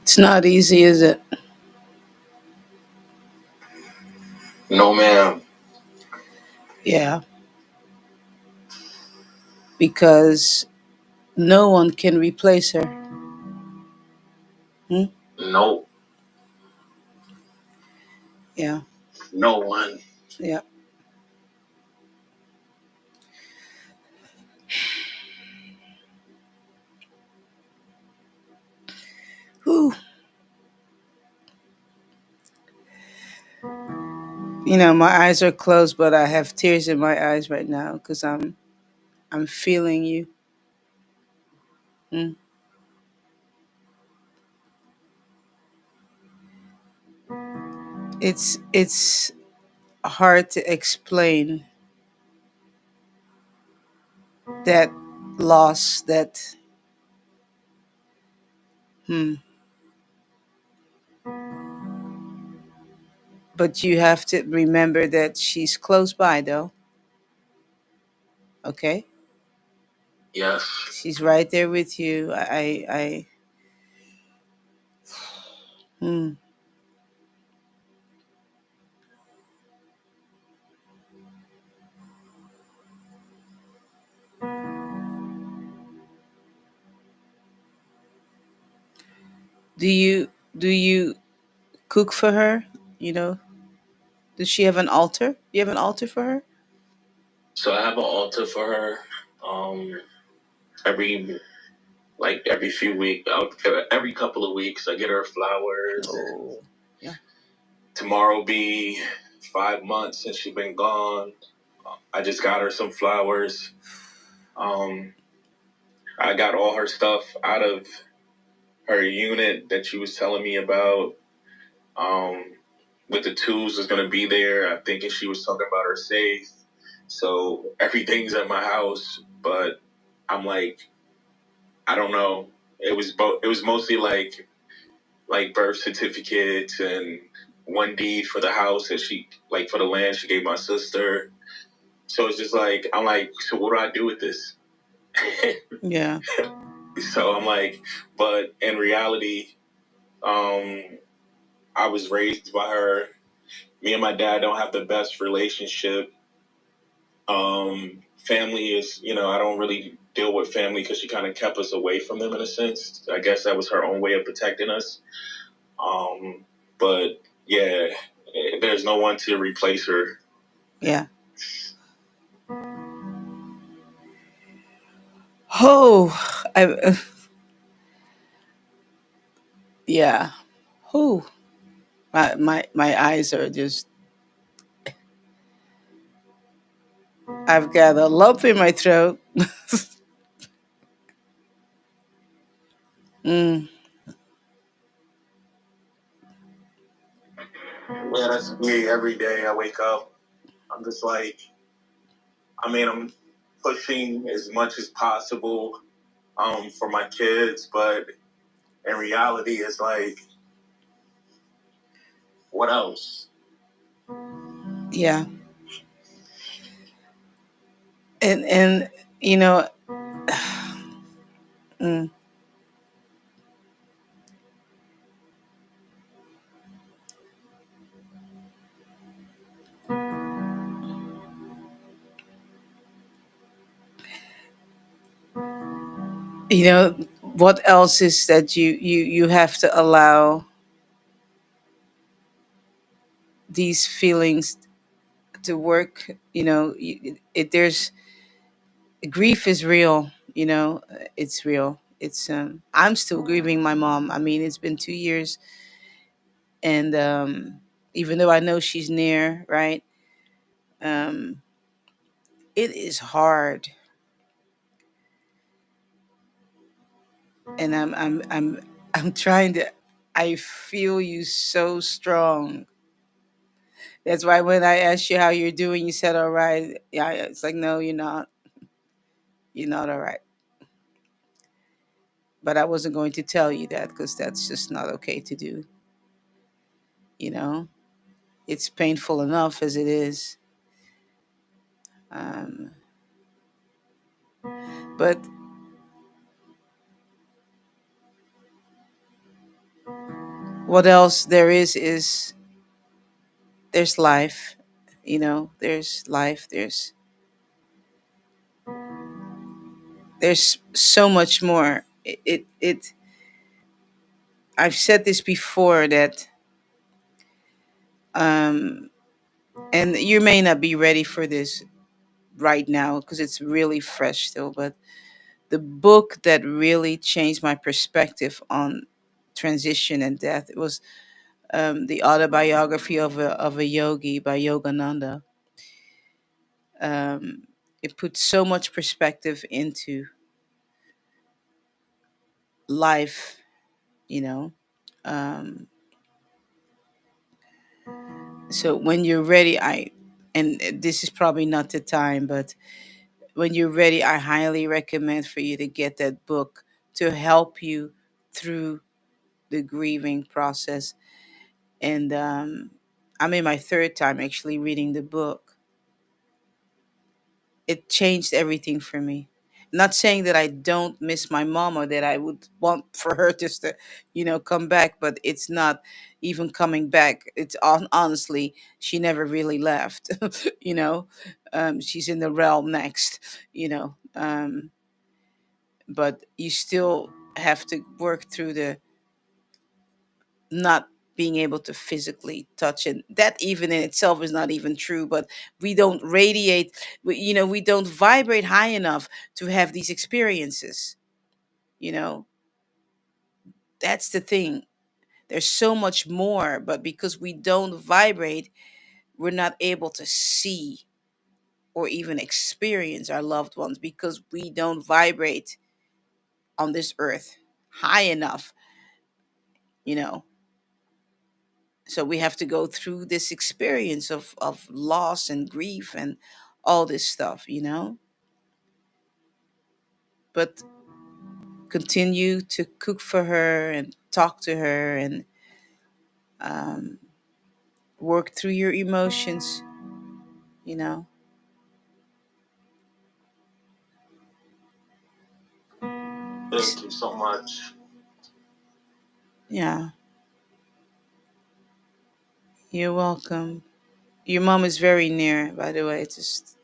It's not easy, is it? No, ma'am. Yeah, because no one can replace her. Hmm? No, Yeah, no one. yeah. Whew. My eyes are closed, but I have tears in my eyes right now because I'm feeling you. Mm. It's hard to explain that loss. That hmm. But you have to remember that she's close by, though. Okay, Yes. she's right there with you. I hmm. Do you cook for her? You know, does she have an altar? You have an altar for her? So I have an altar for her. Every every few weeks, every couple of weeks, I get her flowers. And Oh, yeah. tomorrow will be 5 months since she's been gone. I just got her some flowers. Um, I got all her stuff out of her unit that she was telling me about. Um, with the tools was gonna be there. I'm thinking she was talking about her safe. So everything's at my house, but I'm like, I don't know. It was mostly birth certificates and one deed for the house that she for the land she gave my sister. So it's just like I'm like, so what do I do with this? Yeah. So I'm like, but in reality, um, I was raised by her. Me and my dad don't have the best relationship. Family is, I don't really deal with family because she kind of kept us away from them in a sense. I guess that was her own way of protecting us. Um, but yeah, there's no one to replace her. Yeah. Oh, I, yeah. Oh, my eyes are just. I've got a lump in my throat. Mm, Yeah, that's me every day. I wake up. I'm just like, I'm pushing as much as possible for my kids, but in reality, it's like, what else? yeah. And you know, mm, what else is that you have to allow these feelings to work. There's grief is real. It's real. I'm still grieving my mom. I mean, it's been 2 years, and even though I know she's near, right? um it is hard, and I'm trying to. I feel you so strong. That's why when I asked you how you're doing, you said all right. Yeah, it's like, no, you're not. You're not all right. But I wasn't going to tell you that because that's just not okay to do. you know it's painful enough as it is. um but what else there is there's life. There's life. There's so much more. I've said this before that, um and you may not be ready for this right now because it's really fresh still, but the book that really changed my perspective on transition and death, it was the autobiography of a yogi by Yogananda. um, it put so much perspective into life, you know um, so when you're ready, and this is probably not the time, but when you're ready, I highly recommend for you to get that book to help you through the grieving process. And I'm in my third time actually reading the book. It changed everything for me. Not saying that I don't miss my mom or that I would want for her just to, come back, but it's not even coming back. Honestly, she never really left. She's in the realm next. But you still have to work through the not being able to physically touch, and that even in itself is not even true. But we don't radiate, we don't vibrate high enough to have these experiences. you know that's the thing. There's so much more, but because we don't vibrate, we're not able to see or even experience our loved ones because we don't vibrate on this earth high enough. you know so we have to go through this experience of loss and grief and all this stuff, but continue to cook for her and talk to her and um, work through your emotions, you know Thank you so much. Yeah, you're welcome. Your mom is very near, by the way. It's just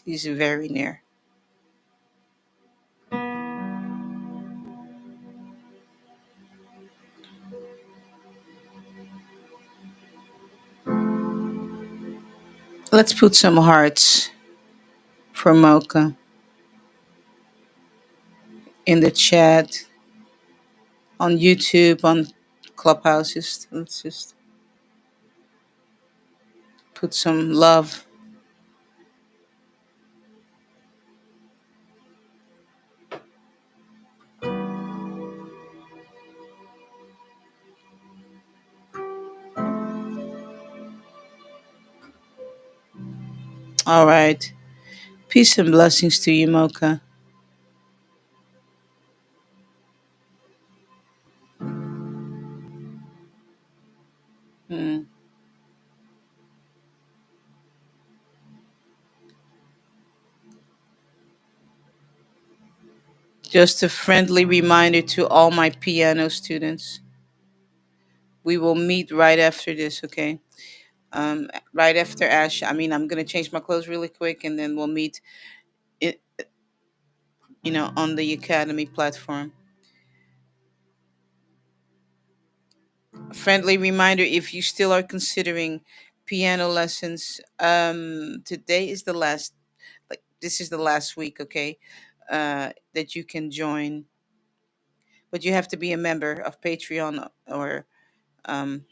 she's very near. Let's put some hearts for Mocha in the chat on YouTube, on Clubhouses. Let's just put some love. All right. Peace and blessings to you, Mocha. Mm. Just a friendly reminder to all my piano students. We will meet right after this, okay? Right after Ash. I mean, I'm gonna change my clothes really quick, and then we'll meet, it, on the Academy platform. Friendly reminder: if you still are considering piano lessons, today is the last. Like this is the last week, okay? That you can join, but you have to be a member of Patreon or um,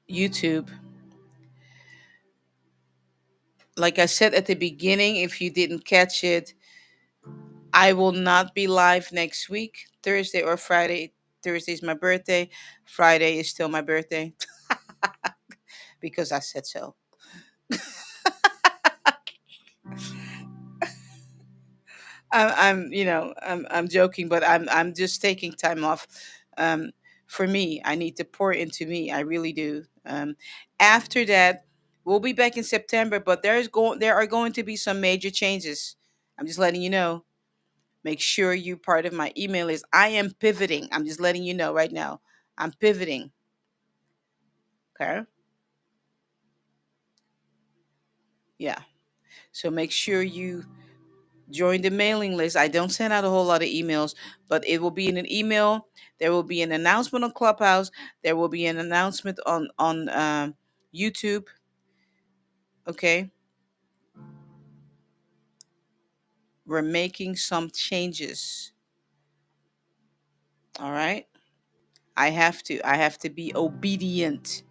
YouTube. Like I said at the beginning, if you didn't catch it, I will not be live next week, Thursday or Friday. Thursday is my birthday. Friday is still my birthday because I said so. I'm joking, but I'm just taking time off. Um, for me, I need to pour into me. I really do. After that, we'll be back in September, but there are going to be some major changes. I'm just letting you know. Make sure you part of my email list. I am pivoting. I'm just letting you know right now. I'm pivoting. Okay. Yeah. So make sure you join the mailing list. I don't send out a whole lot of emails, but it will be in an email. There will be an announcement on Clubhouse. There will be an announcement on YouTube. Okay. We're making some changes. All right. I have to. I have to be obedient.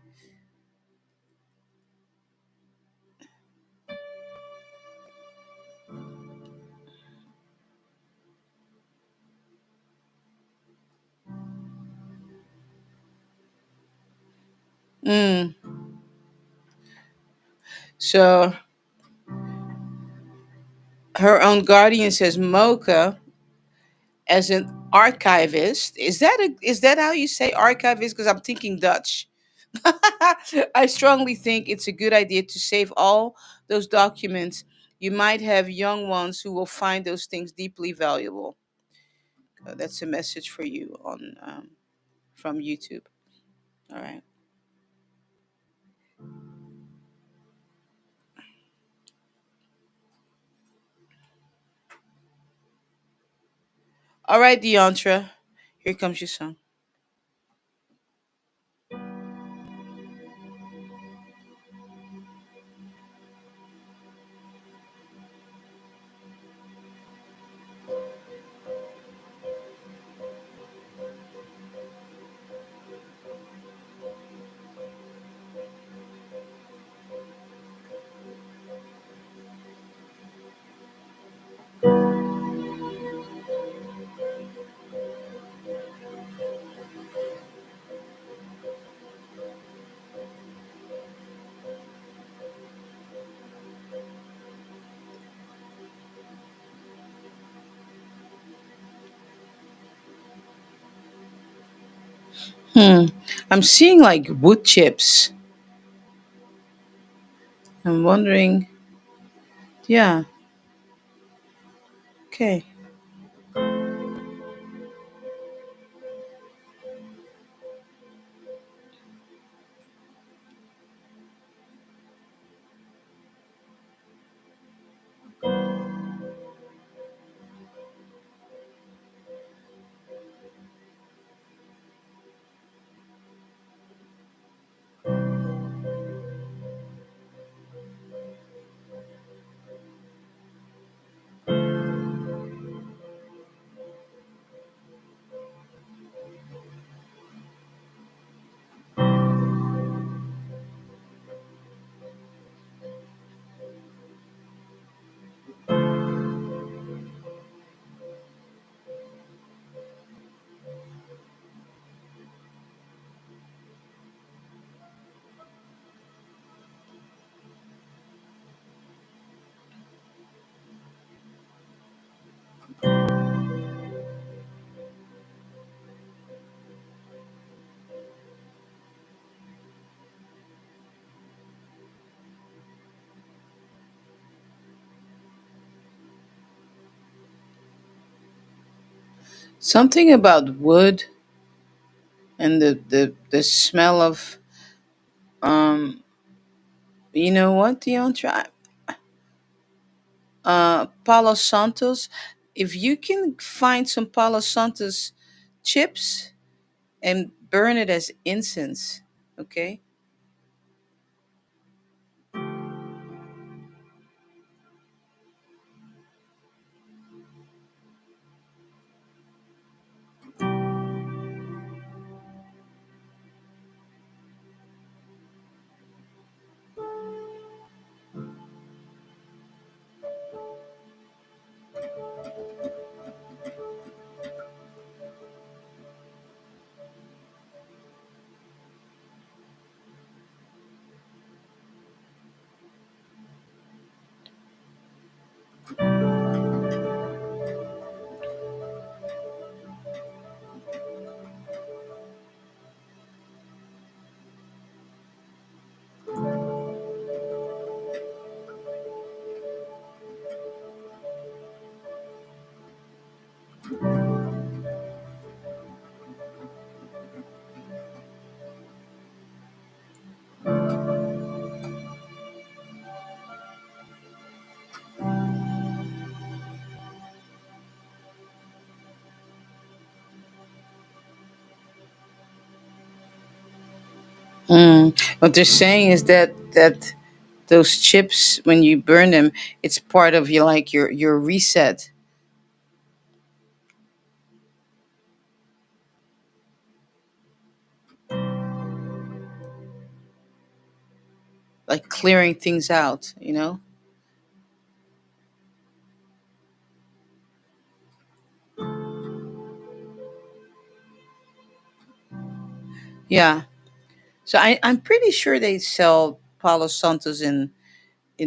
Mm. So her own guardian says Mocha as an archivist. Is that how you say archivist? Because I'm thinking Dutch. I strongly think it's a good idea to save all those documents. You might have young ones who will find those things deeply valuable. That's a message for you on from YouTube. All right. All right, Deontra. Here comes your song. Hmm. I'm seeing like wood chips. I'm wondering. Yeah. Okay. Something about wood and the smell of you know what, Dion? Try Palo Santos. If you can find some Palo Santos chips and burn it as incense, okay? What they're saying is that those chips, when you burn them, it's part of your like your reset, like clearing things out. You know? Yeah. So I'm pretty sure they sell Palo Santos in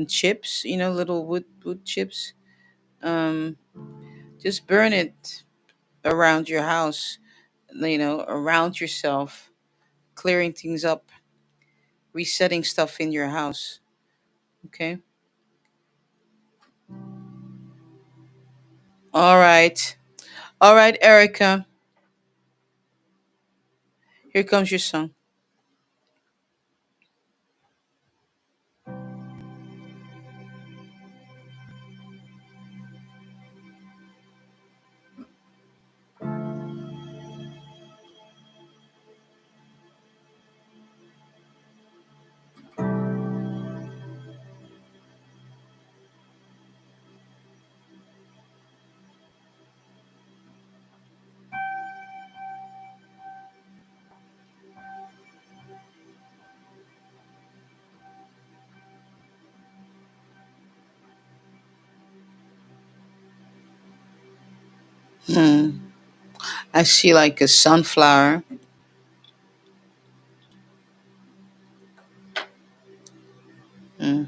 chips. You know, little wood chips. Um, just burn it around your house. You know, around yourself, clearing things up, resetting stuff in your house. Okay. All right. All right, Erica. Here comes your song. Hmm. I see like a sunflower. Hmm.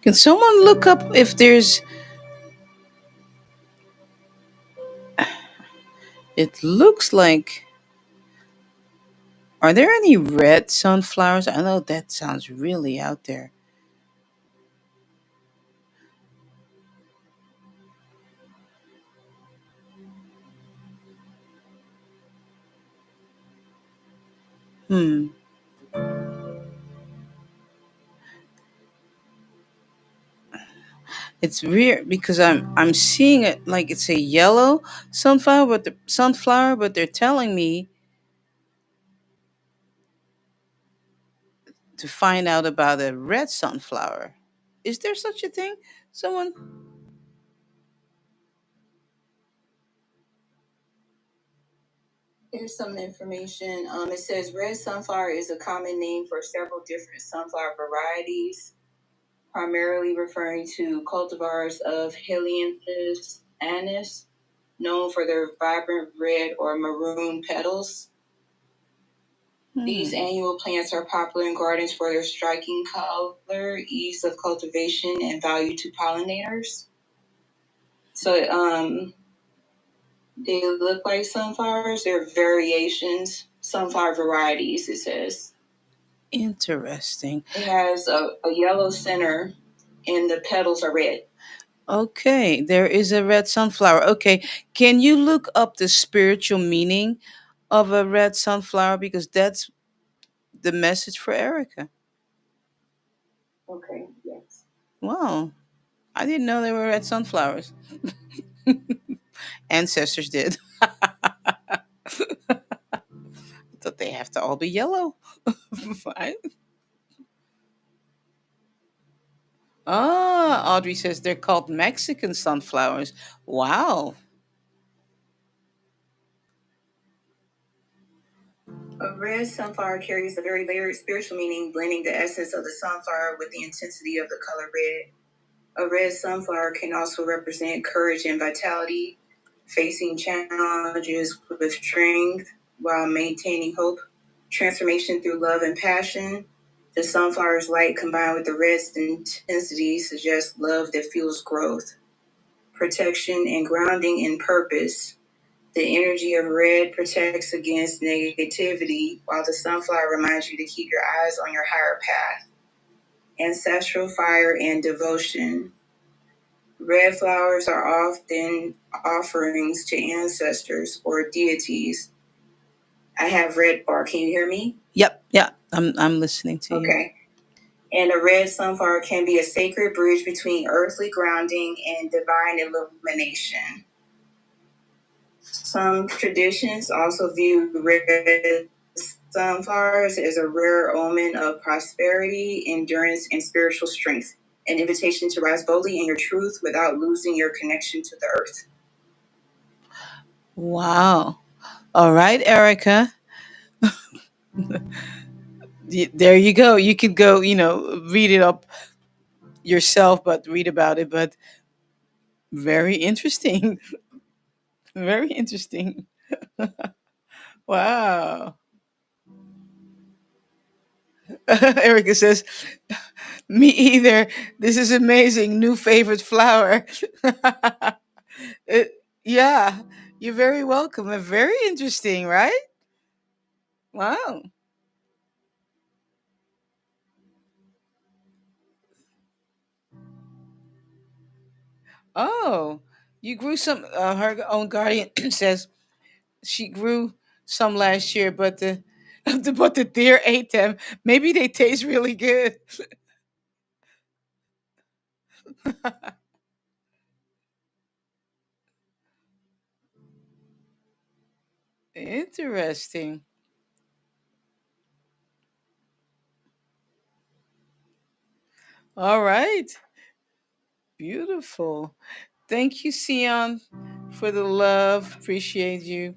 Can someone look up if there's? It looks like. Are there any red sunflowers? I know that sounds really out there. Hmm. It's weird because I'm seeing it like it's a yellow sunflower, but they're telling me to find out about a red sunflower. Is there such a thing? Someone. Here's some information. It says red sunflower is a common name for several different sunflower varieties, primarily referring to cultivars of Helianthus anise, known for their vibrant red or maroon petals. These annual plants are popular in gardens for their striking color, ease of cultivation, and value to pollinators. So they look like sunflowers. They're variations, sunflower varieties, it says. Interesting. It has a yellow center and the petals are red. Okay, there is a red sunflower. Okay, can you look up the spiritual meaning of a red sunflower? Because that's the message for Erica. Okay, yes. Wow, I didn't know there were red sunflowers. Ancestors did. Thought they have to all be yellow. Fine. Ah, Audrey says they're called Mexican sunflowers. Wow. A red sunflower carries a very layered spiritual meaning, blending the essence of the sunflower with the intensity of the color red. A red sunflower can also represent courage and vitality, facing challenges with strength while maintaining hope, transformation through love and passion. The sunflower's light combined with the red's intensity suggests love that fuels growth, protection, and grounding in purpose. The energy of red protects against negativity, while the sunflower reminds you to keep your eyes on your higher path. Ancestral fire and devotion. Red flowers are often offerings to ancestors or deities. I have red bar. Can you hear me? Yep, yeah, I'm listening to you. Okay. And a red sunflower can be a sacred bridge between earthly grounding and divine illumination. Some traditions also view red sunflowers as a rare omen of prosperity, endurance, and spiritual strength, an invitation to rise boldly in your truth without losing your connection to the earth. Wow. All right, Erica. There you go. You could go, read it up yourself, but read about it. But very interesting. Very interesting. Wow. Erica says, me either. This is amazing. New favorite flower. It, yeah, you're very welcome. And very interesting, right? Wow. Oh, you grew some. Her own guardian says she grew some last year, but the deer ate them. Maybe they taste really good. Interesting. All right. Beautiful. Thank you, Sion, for the love. Appreciate you.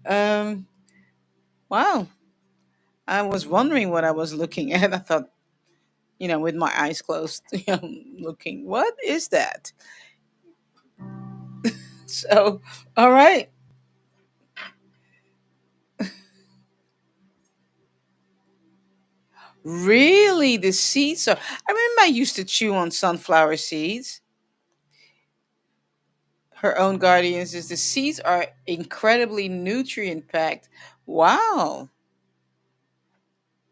Um, wow. I was wondering what I was looking at. I thought, with my eyes closed, looking, what is that? So, all right. Really, the seeds are. I remember I used to chew on sunflower seeds. Her own guardians is the seeds are incredibly nutrient packed. Wow,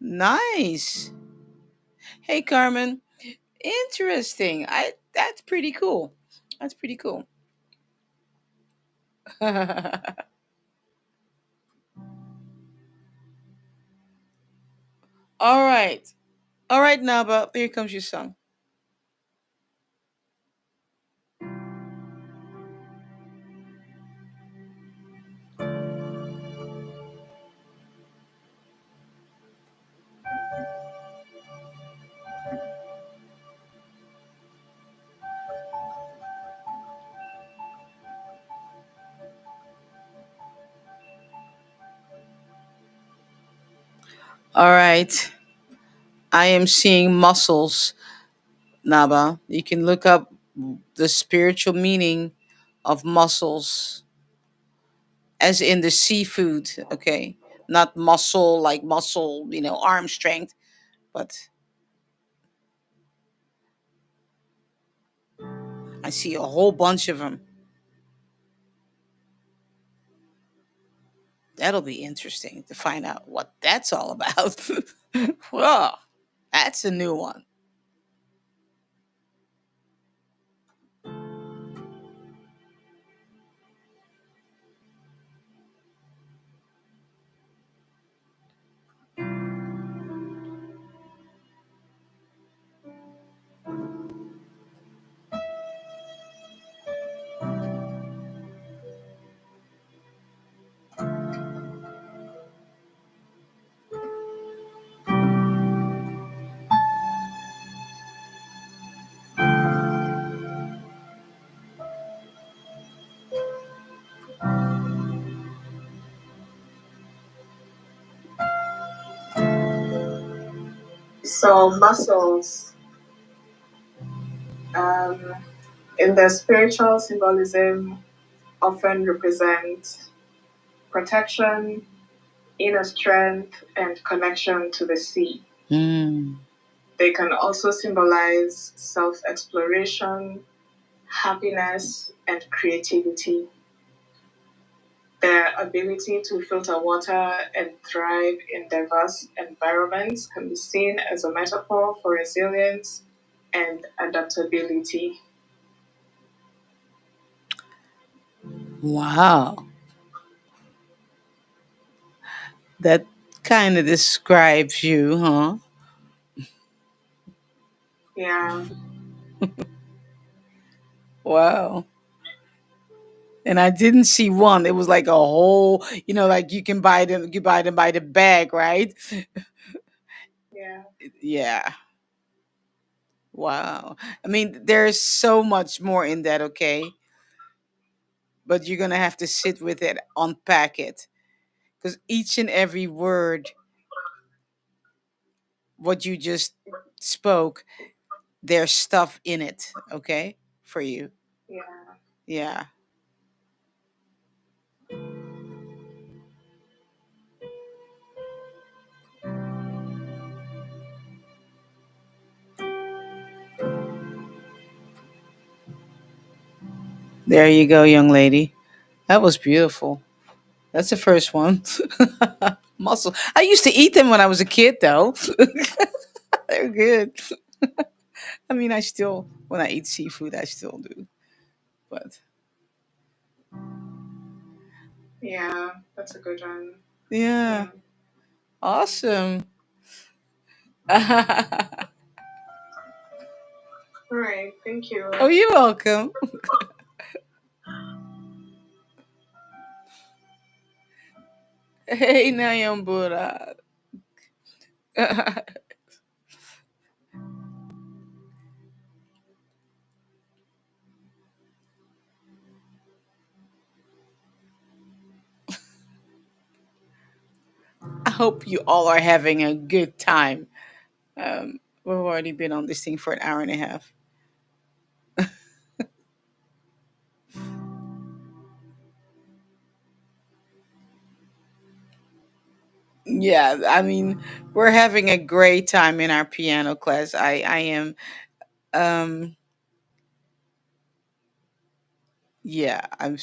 nice. Hey, Carmen. Interesting. That's pretty cool. That's pretty cool. All right. All right, Naba. Here comes your song. All right. I am seeing mussels, Naba. You can look up the spiritual meaning of mussels, as in the seafood. Okay. not muscle like muscle, arm strength, but I see a whole bunch of them. That'll be interesting to find out what that's all about. Well, that's a new one. So muscles, um, in the spiritual symbolism, often represent protection, inner strength, and connection to the sea. Mm. They can also symbolize self exploration, happiness, and creativity. Their ability to filter water and thrive in diverse environments can be seen as a metaphor for resilience and adaptability. Wow. That kind of describes you, huh? Yeah, Wow. And I didn't see one. It was like a whole, like you buy them by the bag, right? yeah, Yeah. Wow. I mean, there's so much more in that, okay? But you're going to have to sit with it, unpack it. Because each and every word, what you just spoke, there's stuff in it, okay? For you. yeah, Yeah. There you go, young lady. That was beautiful. That's the first one. Mussel. I used to eat them when I was a kid, though. They're good. I mean, when I eat seafood, I still do. But yeah. That's a good one. yeah, Mm. awesome. Oh, All right, thank you. you're welcome. Hey, Nayambura. I hope you all are having a good time. We've already been on this thing for an hour and a half. Yeah, I mean, we're having a great time in our piano class. I am. Um, yeah, I'm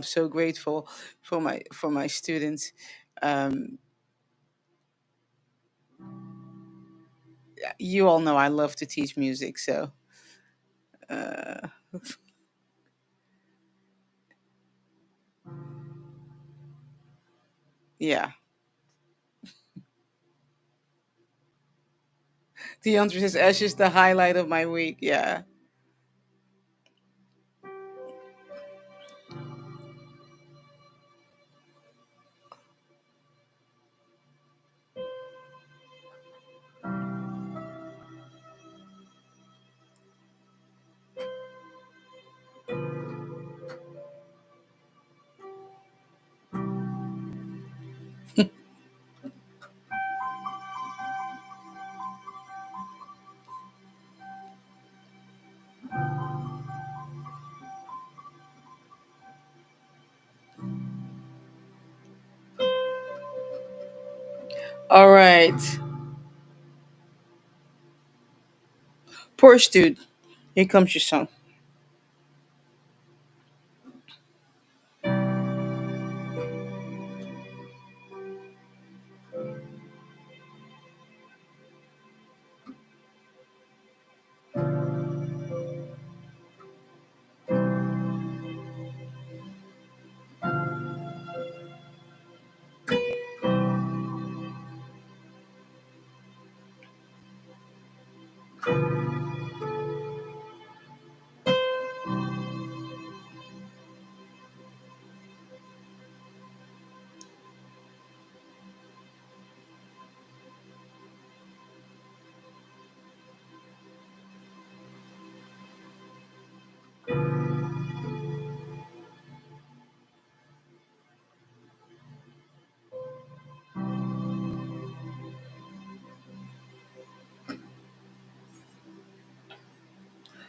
so grateful for my students. Um, you all know I love to teach music, so uh, yeah. Deandra says Ash is the highlight of my week. Yeah. All right. Poor dude. Here comes your song.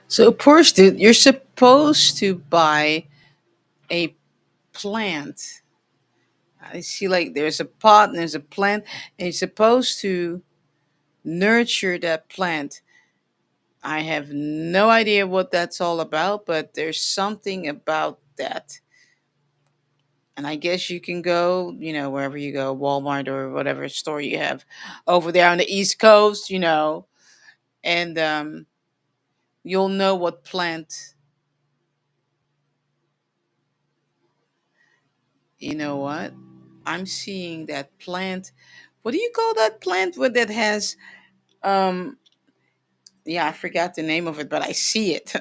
So, poor dude, you're supposed to buy a plant. I see, like, there's a pot and there's a plant, and you're supposed to nurture that plant. I have no idea what that's all about, but there's something about that. And I guess you can go, wherever you go, Walmart or whatever store you have over there on the East Coast, and you'll know what plant, you know what? I'm seeing that plant. What do you call that plant with that has, um, yeah, I forgot the name of it, but I see it.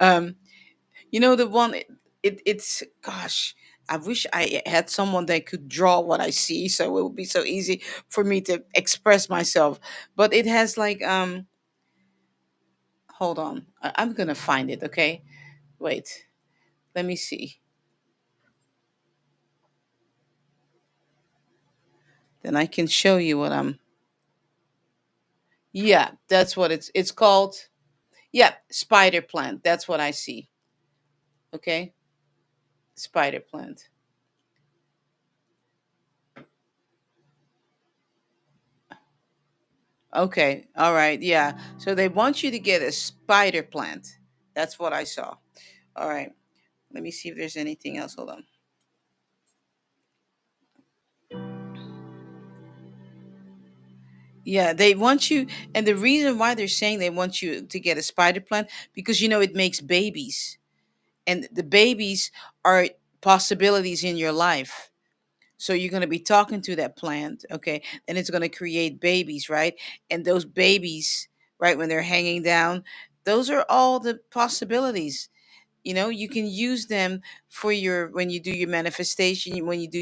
um, the one, it's, gosh, I wish I had someone that could draw what I see, so it would be so easy for me to express myself. But it has like, hold on, I'm gonna find it. Okay, wait, let me see. Then I can show you what I'm. Yeah, that's what it's called. Yeah, spider plant. That's what I see. Okay, spider plant. Okay, all right, yeah. So they want you to get a spider plant. That's what I saw. All right. Let me see if there's anything else. Hold on. Yeah, they want you, and the reason why they're saying they want you to get a spider plant, because it makes babies, and the babies are possibilities in your life. So you're going to be talking to that plant, okay, and it's going to create babies, right? And those babies, right, when they're hanging down, those are all the possibilities. You can use them for your, when you do your manifestation, when you do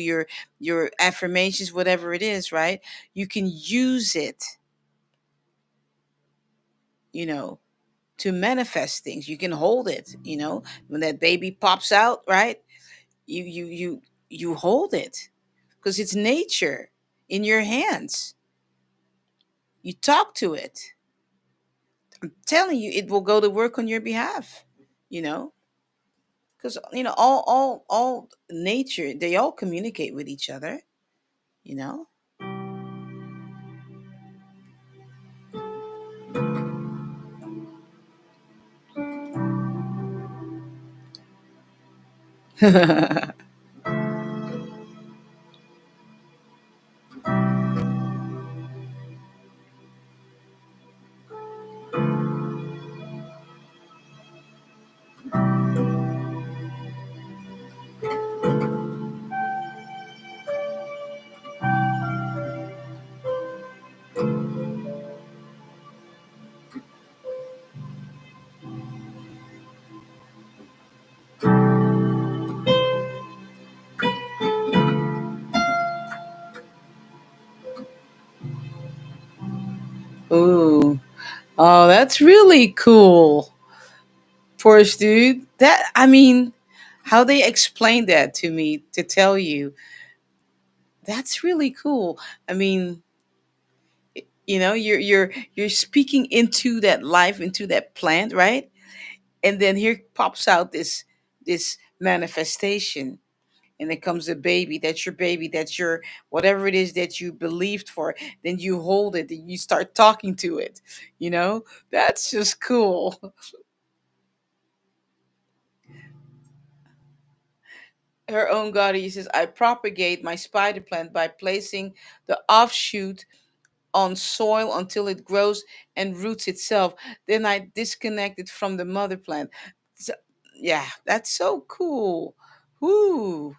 your affirmations, whatever it is, right? You can use it, you know to manifest things. You can hold it, when that baby pops out, right? You hold it, because it's nature in your hands. You talk to it. I'm telling you, it will go to work on your behalf, you know because all nature, they all communicate with each other, you know Ooh. Oh, that's really cool. Porsche, dude. That, I mean, how they explained that to me, to tell you, that's really cool. I mean, you're speaking into that life, into that plant, right? And then here pops out this manifestation. and it comes a baby. That's your baby. That's your whatever it is that you believed for. Then you hold it and you start talking to it. You know, that's just cool. Her own goddess says, I propagate my spider plant by placing the offshoot on soil until it grows and roots itself. Then I disconnect it from the mother plant. So, yeah, that's so cool. Whoo.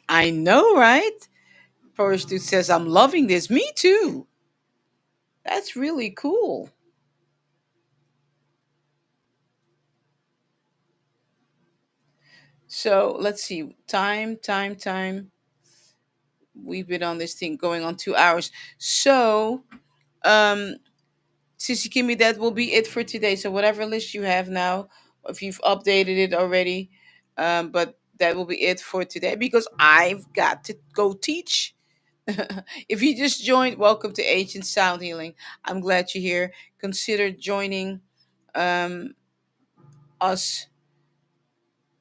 I know, right? First dude says, I'm loving this. Me too. That's really cool. So let's see. Time. We've been on this thing going on 2 hours. So, um, Sissy Kimmy, that will be it for today. So whatever list you have now, if you've updated it already, but that will be it for today because I've got to go teach. If you just joined, welcome to Ancient Sound Healing. I'm glad you're here. Consider joining um, us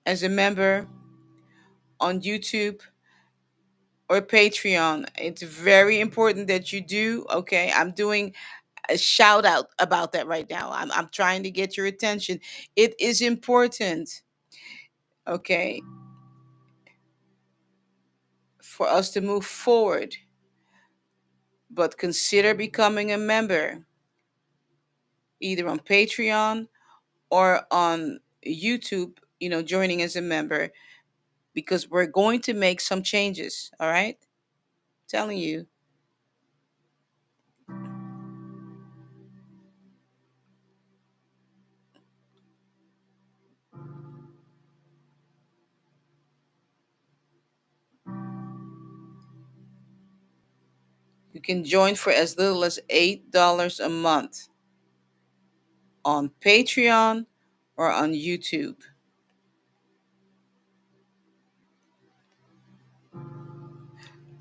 as a member on YouTube or Patreon. It's very important that you do. Okay, I'm doing a shout out about that right now. I'm trying to get your attention. It is important, okay, for us to move forward, but consider becoming a member either on Patreon or on YouTube, joining as a member because we're going to make some changes, all right? Telling you. You can join for as little as $8 a month on Patreon or on YouTube.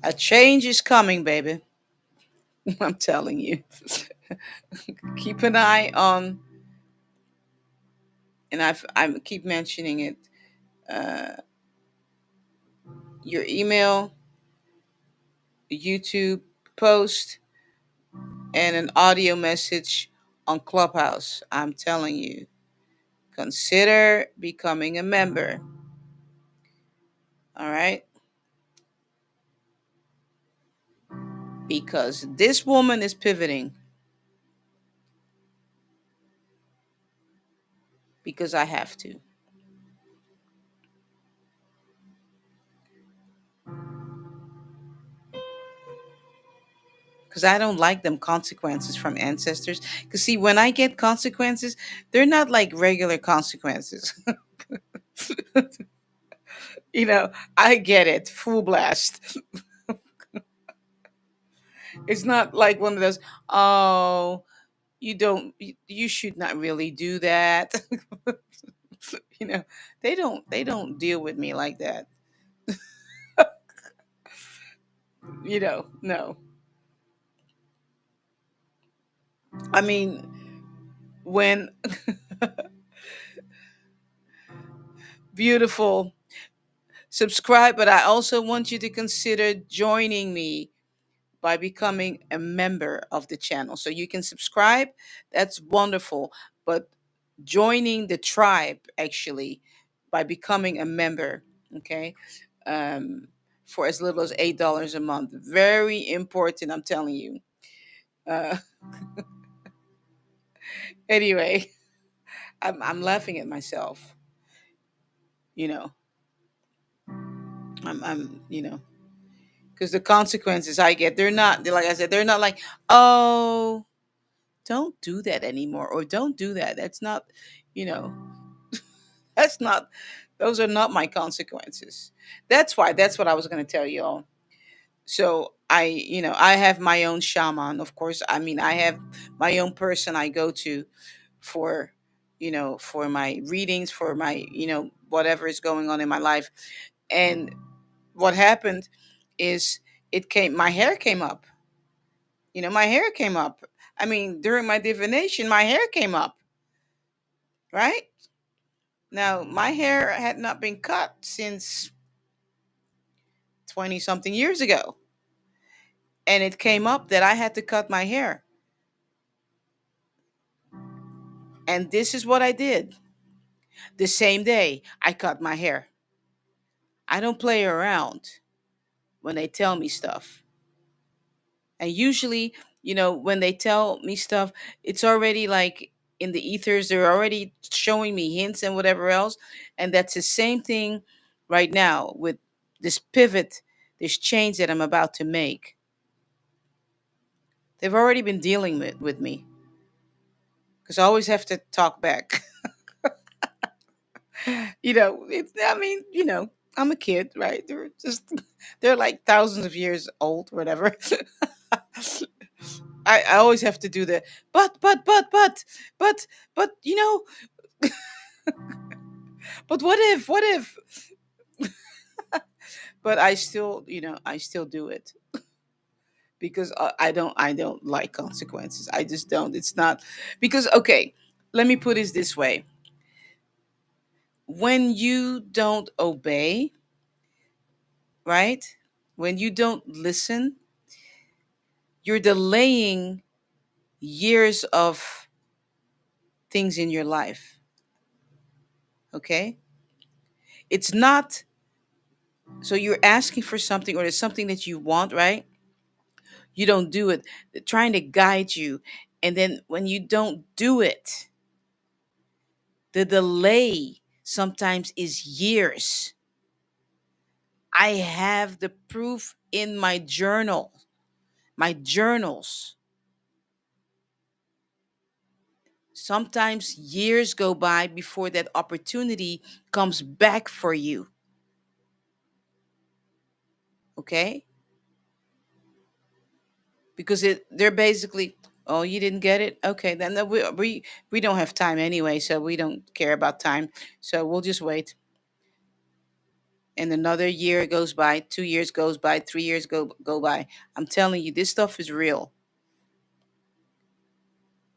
A change is coming, baby. I'm telling you. Keep an eye on, and I keep mentioning it, uh, your email, YouTube post, and an audio message on Clubhouse. I'm telling you, consider becoming a member. All right? Because this woman is pivoting because I have to. Because I don't like them consequences from ancestors. Because, see, when I get consequences, they're not like regular consequences. I get it, full blast. It's not like one of those, oh, you should not really do that. you know, they don't deal with me like that. No. I mean, when beautiful, subscribe, but I also want you to consider joining me by becoming a member of the channel. So you can subscribe, that's wonderful, but joining the tribe actually by becoming a member, okay? Um, for as little as $8 a month. Very important, I'm telling you. Uh, anyway, I'm laughing at myself. You know, I'm because the consequences I get, they're like I said, they're not like, oh, don't do that anymore, or don't do that. You know, that's not, those are not my consequences. That's what I was going to tell you all. So I have my own shaman, of course. I mean, I have my own person I go to for, for my readings, for my, whatever is going on in my life. And what happened is my hair came up, My hair came up. I mean, during my divination, my hair came up, right? Now, my hair had not been cut since 20 something years ago. And it came up that I had to cut my hair. And this is what I did. The same day, I cut my hair. I don't play around when they tell me stuff. And usually, when they tell me stuff, it's already like in the ethers. They're already showing me hints and whatever else. And that's the same thing right now with this pivot, this change that I'm about to make. They've already been dealing with me because I always have to talk back. I mean, I'm a kid, right? They're like thousands of years old, whatever. I always have to do the but, but, but what if, but I still do it because I don't like consequences. I just don't. It's not because, okay, let me put it this way. When you don't obey, right? When you don't listen, you're delaying years of things in your life. Okay? It's not so you're asking for something or there's something that you want, right? You don't do it. They're trying to guide you. And then when you don't do it, the delay sometimes is years. I have the proof in my journal, my journals. Sometimes years go by before that opportunity comes back for you. Okay? Because they're basically, oh, you didn't get it, okay, then we don't have time anyway, so we don't care about time, so we'll just wait. And another year goes by, 2 years goes by, 3 years go by. I'm telling you, this stuff is real.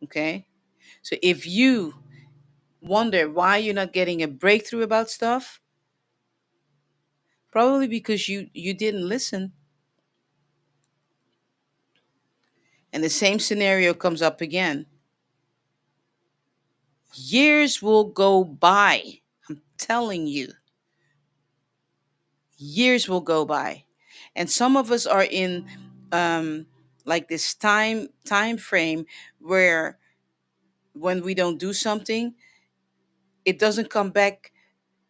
Okay, so if you wonder why you're not getting a breakthrough about stuff, probably because you didn't listen. And the same scenario comes up again. Years will go by, I'm telling you. Years will go by, and some of us are in like this time frame where when we don't do something, it doesn't come back.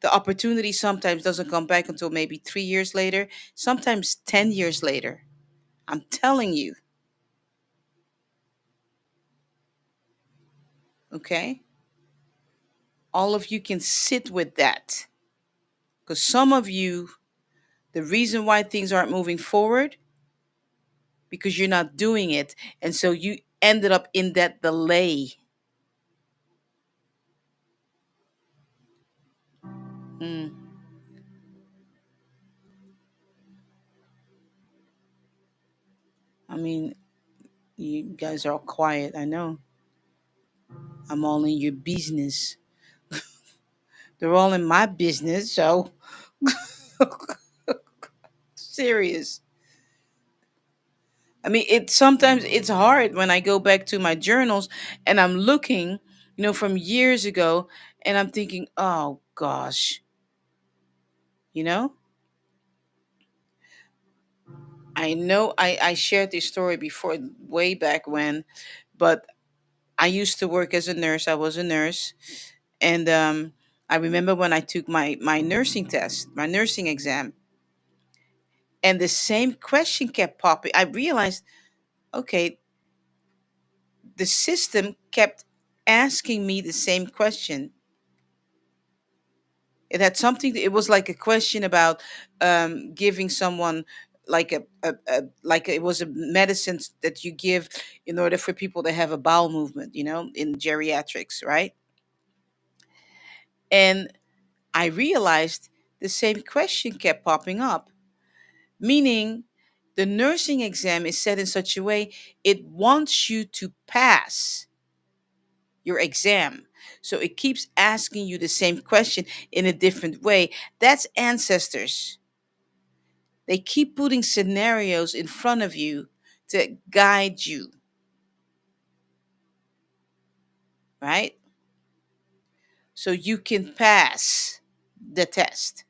The opportunity sometimes doesn't come back until maybe 3 years later, sometimes 10 years later. I'm telling you. Okay, all of you can sit with that, because some of you, the reason why things aren't moving forward, because you're not doing it, and so you ended up in that delay. Mm, I mean, you guys are all quiet. I know. I'm all in your business. They're all in my business. So serious. I mean, it sometimes it's hard when I go back to my journals and I'm looking, from years ago, and I'm thinking, oh gosh, you know. I know I shared this story before, way back when, but I used to work as a nurse. I was a nurse, and I remember when I took my nursing test, my nursing exam, and the same question kept popping. I realized, okay, the system kept asking me the same question. It had something. It was like a question about giving someone like like it was a medicine that you give in order for people to have a bowel movement, in geriatrics, right? And I realized the same question kept popping up, meaning The nursing exam is set in such a way it wants you to pass your exam. So it keeps asking you the same question in a different way. That's ancestors. They keep putting scenarios in front of you to guide you, right? So you can pass the test.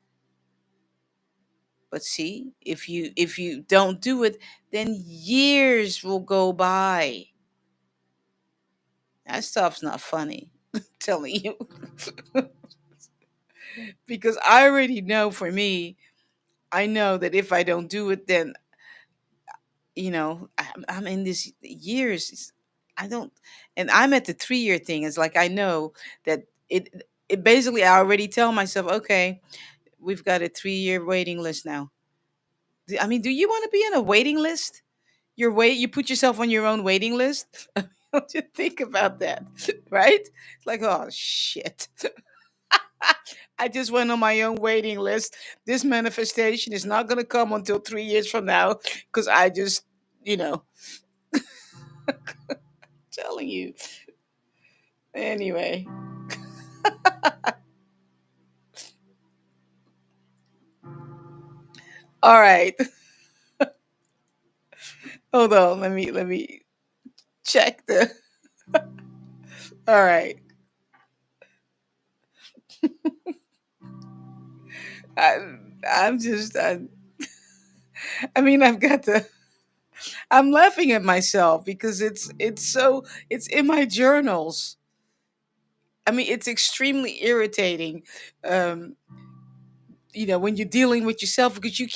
But see, if you don't do it, then years will go by. That stuff's not funny. I'm telling you. Because I already know for me, I know that if I don't do it, then I'm in this years. I don't, and I'm at the 3 year thing. It's like I know that it basically I already tell myself, okay, we've got a 3 year waiting list now. I mean, do you want to be on a waiting list? You put yourself on your own waiting list. Don't you think about that, right? It's like, oh shit. I just went on my own waiting list. This manifestation is not going to come until 3 years from now because I just, you know, telling you. Anyway, all right. Hold on. Let me check the. All right. I, I'm just. I mean, I've got the. I'm laughing at myself because it's in my journals. I mean, it's extremely irritating. Um, when you're dealing with yourself because you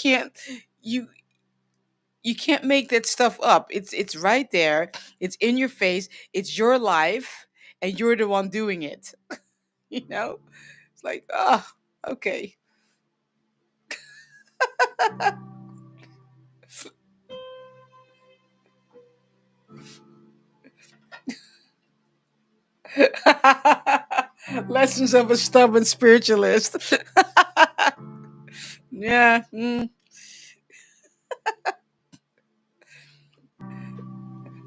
you can't make that stuff up. It's right there. It's in your face. It's your life, and you're the one doing it. You know, it's like, oh, okay. Lessons of a stubborn spiritualist. Yeah.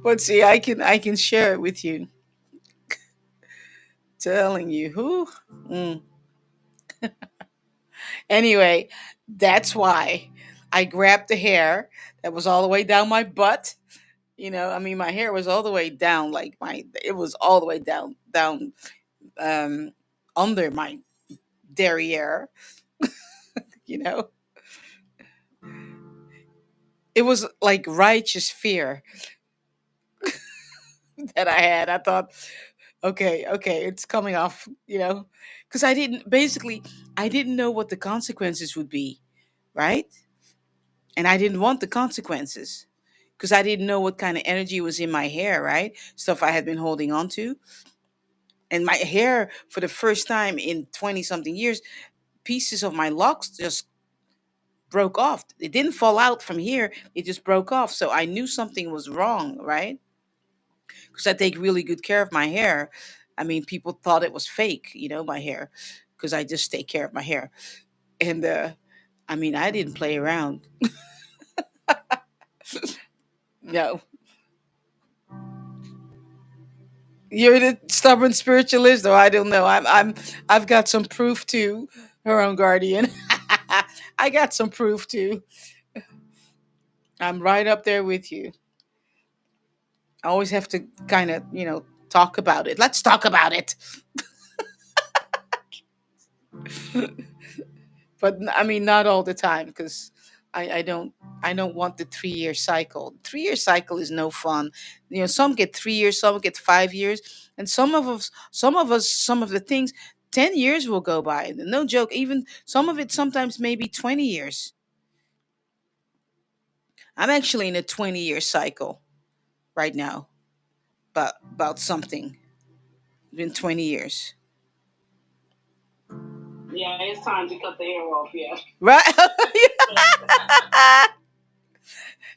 But see, I can share it with you. Telling you who. Mm. Anyway, that's why I grabbed the hair that was all the way down my butt. I mean, my hair was all the way down, like it was all the way down, um, under my derriere. You know, it was like righteous fear that I had. I thought, okay, okay, it's coming off. Because I didn't know what the consequences would be, right? And I didn't want the consequences because I didn't know what kind of energy was in my hair, right? Stuff I had been holding on to. And my hair, for the first time in 20 something years, pieces of my locks just broke off. It didn't fall out from here, it just broke off. So I knew something was wrong, right? Because I take really good care of my hair. I mean, people thought it was fake, my hair, because I just take care of my hair. And I mean, I didn't play around. No. You're the stubborn spiritualist, or I don't know. I've got some proof too, her own guardian. I got some proof too. I'm right up there with you. I always have to kind of, talk about it. Let's talk about it. But I mean, not all the time because I don't want the 3 year cycle. 3 year cycle is no fun. Some get 3 years, some get 5 years, and some of the things 10 years will go by. No joke. Even some of it sometimes maybe 20 years. I'm actually in a 20 year cycle right now, but about something. It's been 20 years. Yeah, it's time to cut the hair off. Yeah. Right.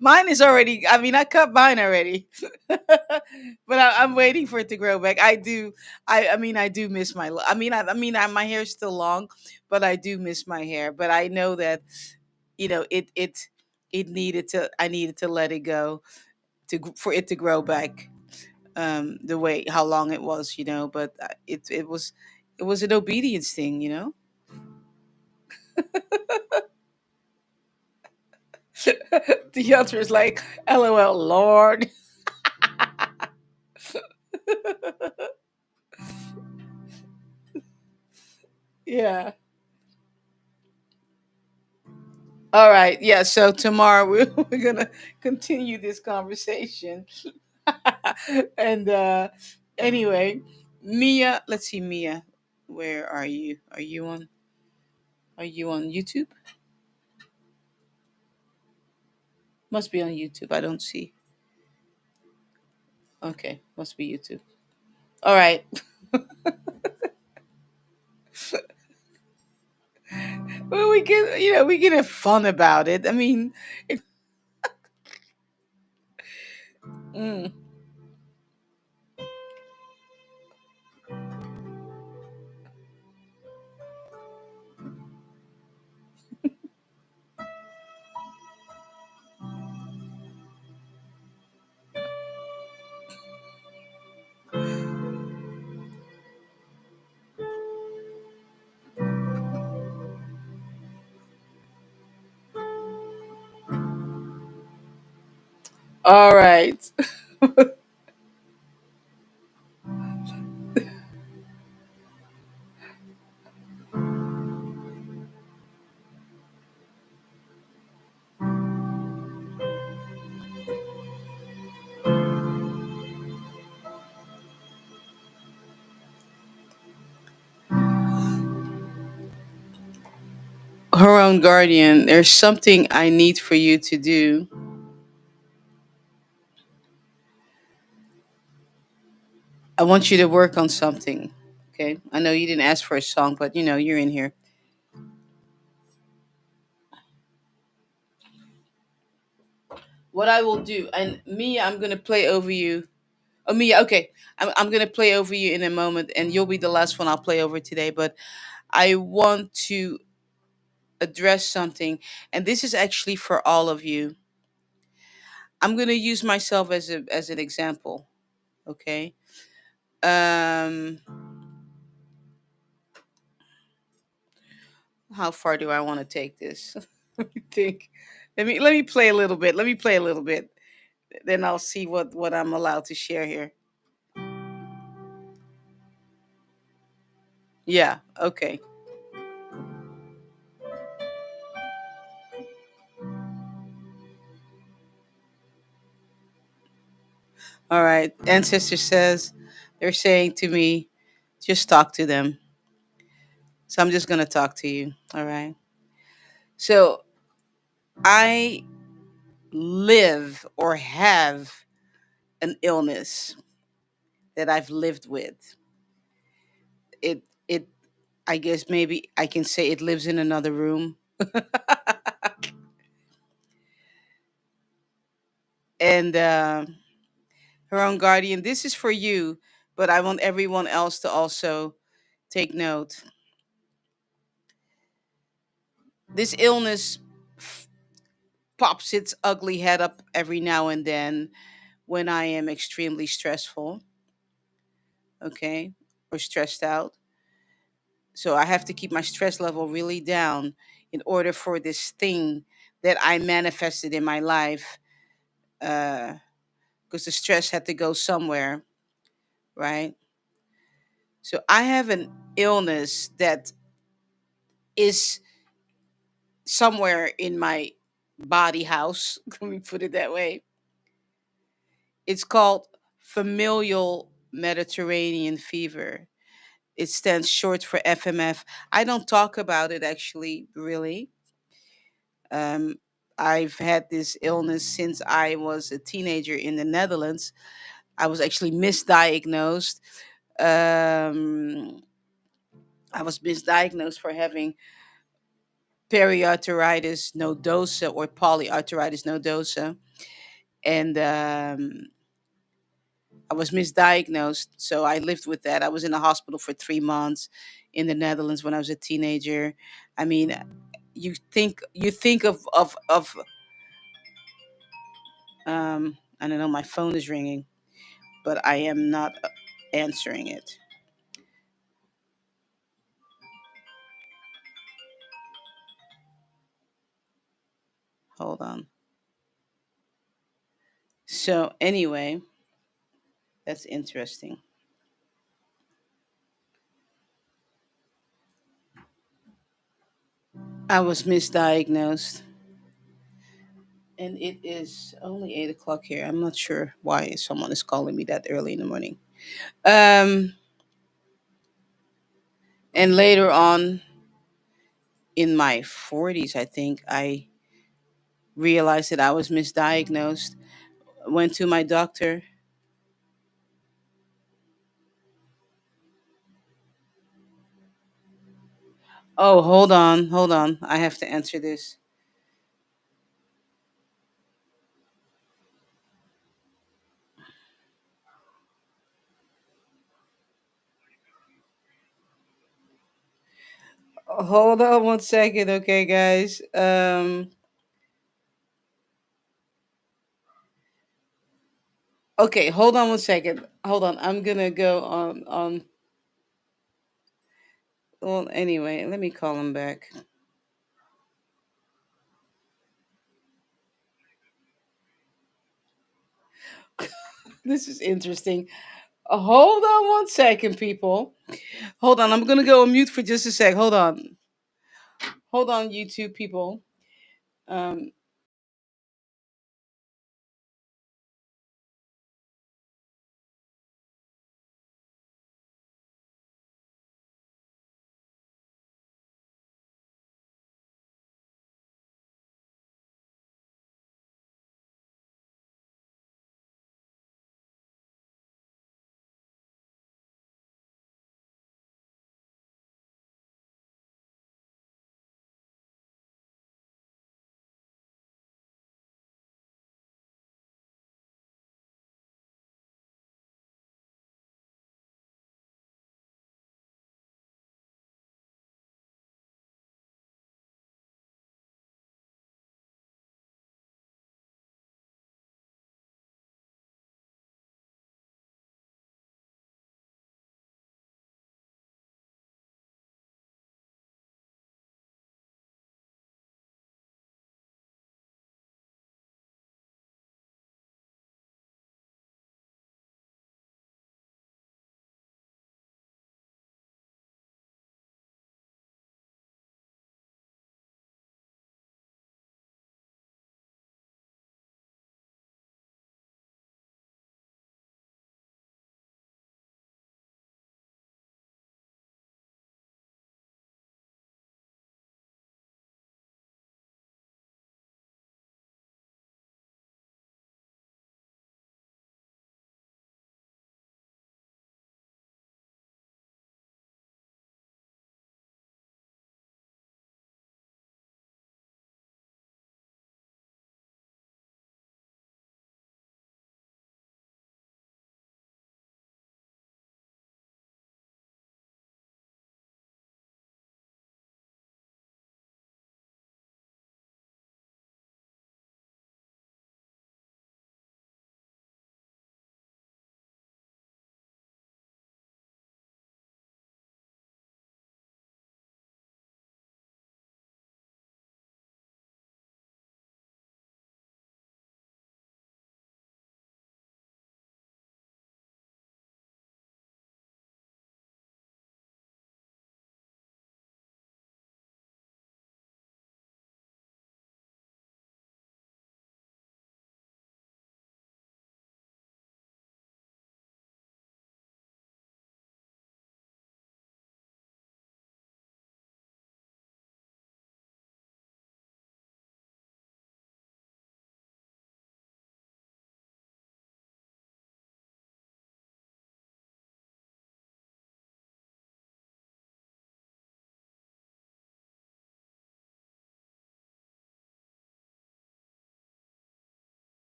Mine is already. I mean, I cut mine already, but I'm waiting for it to grow back. I do. I mean, I do miss my. My hair is still long, but I do miss my hair. But I know that I needed to let it go for it to grow back, the way how long it was, but it was an obedience thing. The other is like, LOL, Lord. Yeah. All right. Yeah. So tomorrow we're gonna continue this conversation. And anyway, Mia. Let's see, Mia. Where are you? Are you on YouTube? Must be on YouTube. I don't see. Okay, must be YouTube. All right. Well, we can have fun about it. I mean, mm. All right. Her own guardian. There's something I need for you to do. I want you to work on something. Okay. I know you didn't ask for a song, but you're in here. What I will do, and Mia, I'm gonna play over you. Oh, Mia, okay. I'm gonna play over you in a moment, and you'll be the last one I'll play over today. But I want to address something, and this is actually for all of you. I'm gonna use myself as an example. Okay. Um, how far do I want to take this? Let me think. Let me play a little bit. Let me play a little bit. Then I'll see what I'm allowed to share here. Yeah. Okay. All right. Ancestor says they're saying to me, just talk to them. So I'm just gonna talk to you. All right. So I live or have an illness that I've lived with. It I guess maybe I can say it lives in another room. And her own guardian, this is for you, but I want everyone else to also take note. This illness f- pops its ugly head up every now and then when I am extremely stressful, okay, or stressed out. So I have to keep my stress level really down in order for this thing that I manifested in my life, because the stress had to go somewhere, right? So I have an illness that is somewhere in my body house. Let me put it that way. It's called familial Mediterranean fever. It stands short for FMF. I don't talk about it actually, really. Um, I've had this illness since I was a teenager in the Netherlands. I was actually misdiagnosed. Um, I was misdiagnosed for having periarteritis nodosa or polyarteritis nodosa. And I was misdiagnosed. So I lived with that. I was in the hospital for 3 months in the Netherlands when I was a teenager. I mean, you think I don't know, my phone is ringing, but I am not answering it. Hold on. So, anyway, that's interesting. I was misdiagnosed, and it is only 8 o'clock here. I'm not sure why someone is calling me that early in the morning. Um, and later on in my 40s, I think I realized that I was misdiagnosed. Went to my doctor. Oh, hold on, hold on. I have to answer this. Hold on 1 second, okay, guys. Okay, hold on 1 second. Hold on. I'm gonna go on. Well, anyway, let me call him back. This is interesting. Hold on 1 second, people. Hold on. I'm gonna go on mute for just a sec. Hold on, YouTube people. Um,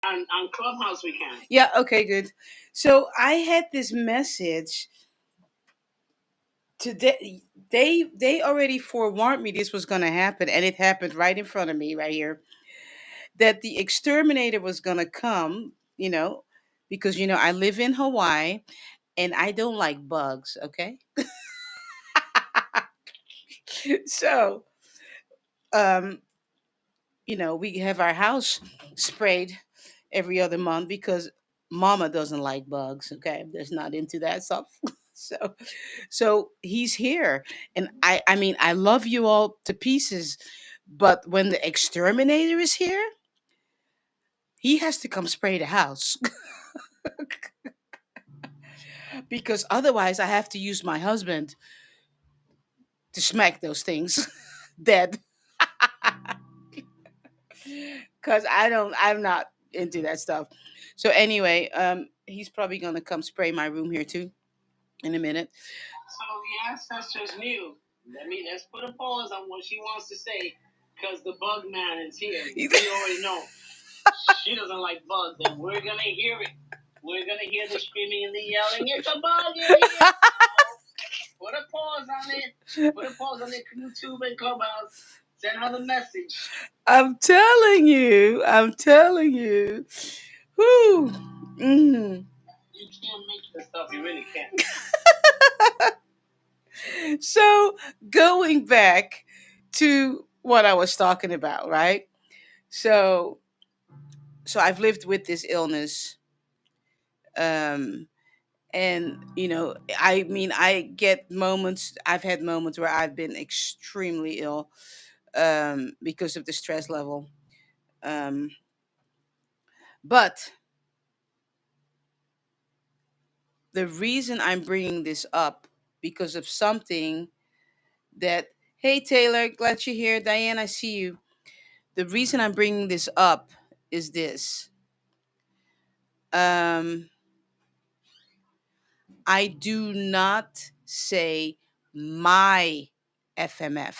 On Clubhouse we can. Yeah, okay, good. So I had this message today. They already forewarned me this was going to happen, and it happened right in front of me right here, that the exterminator was going to come, because I live in Hawaii and I don't like bugs, okay? So, um we have our house sprayed every other month because mama doesn't like bugs, okay? There's not into that stuff. so so he's here, and I mean, I love you all to pieces, but when the exterminator is here, he has to come spray the house because otherwise I have to use my husband to smack those things dead, because I'm not into that stuff. So anyway, he's probably gonna come spray my room here too in a minute. So the ancestors knew. Let's put a pause on what she wants to say, because the bug man is here. We already know she doesn't like bugs, and we're gonna hear it. We're gonna hear the screaming and the yelling. It's a bug in here. Put a pause on it. Put a pause on it. YouTube and Clubhouse. Send her the message. I'm telling you. I'm telling you. Whew. Mm. You can't make this stuff. You really can't. So going back to what I was talking about, right? So I've lived with this illness, um, and I mean, I've had moments where I've been extremely ill, because of the stress level. Um, but the reason I'm bringing this up, because of something that, hey Taylor, glad you're here. Diane, I see you. The reason I'm bringing this up is this. Um, I do not say my FMF.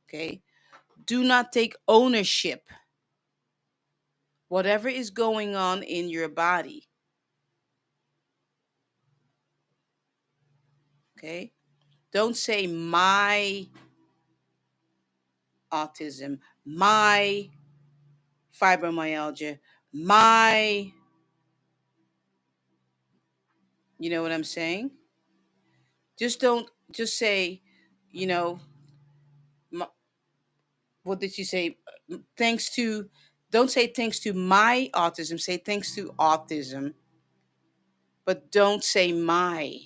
Okay. Do not take ownership. Whatever is going on in your body. Okay. Don't say my autism, my fibromyalgia, my, you know what I'm saying? Just don't, just say, you know, m- what did you say? Thanks to, don't say thanks to my autism, say thanks to autism, but don't say my.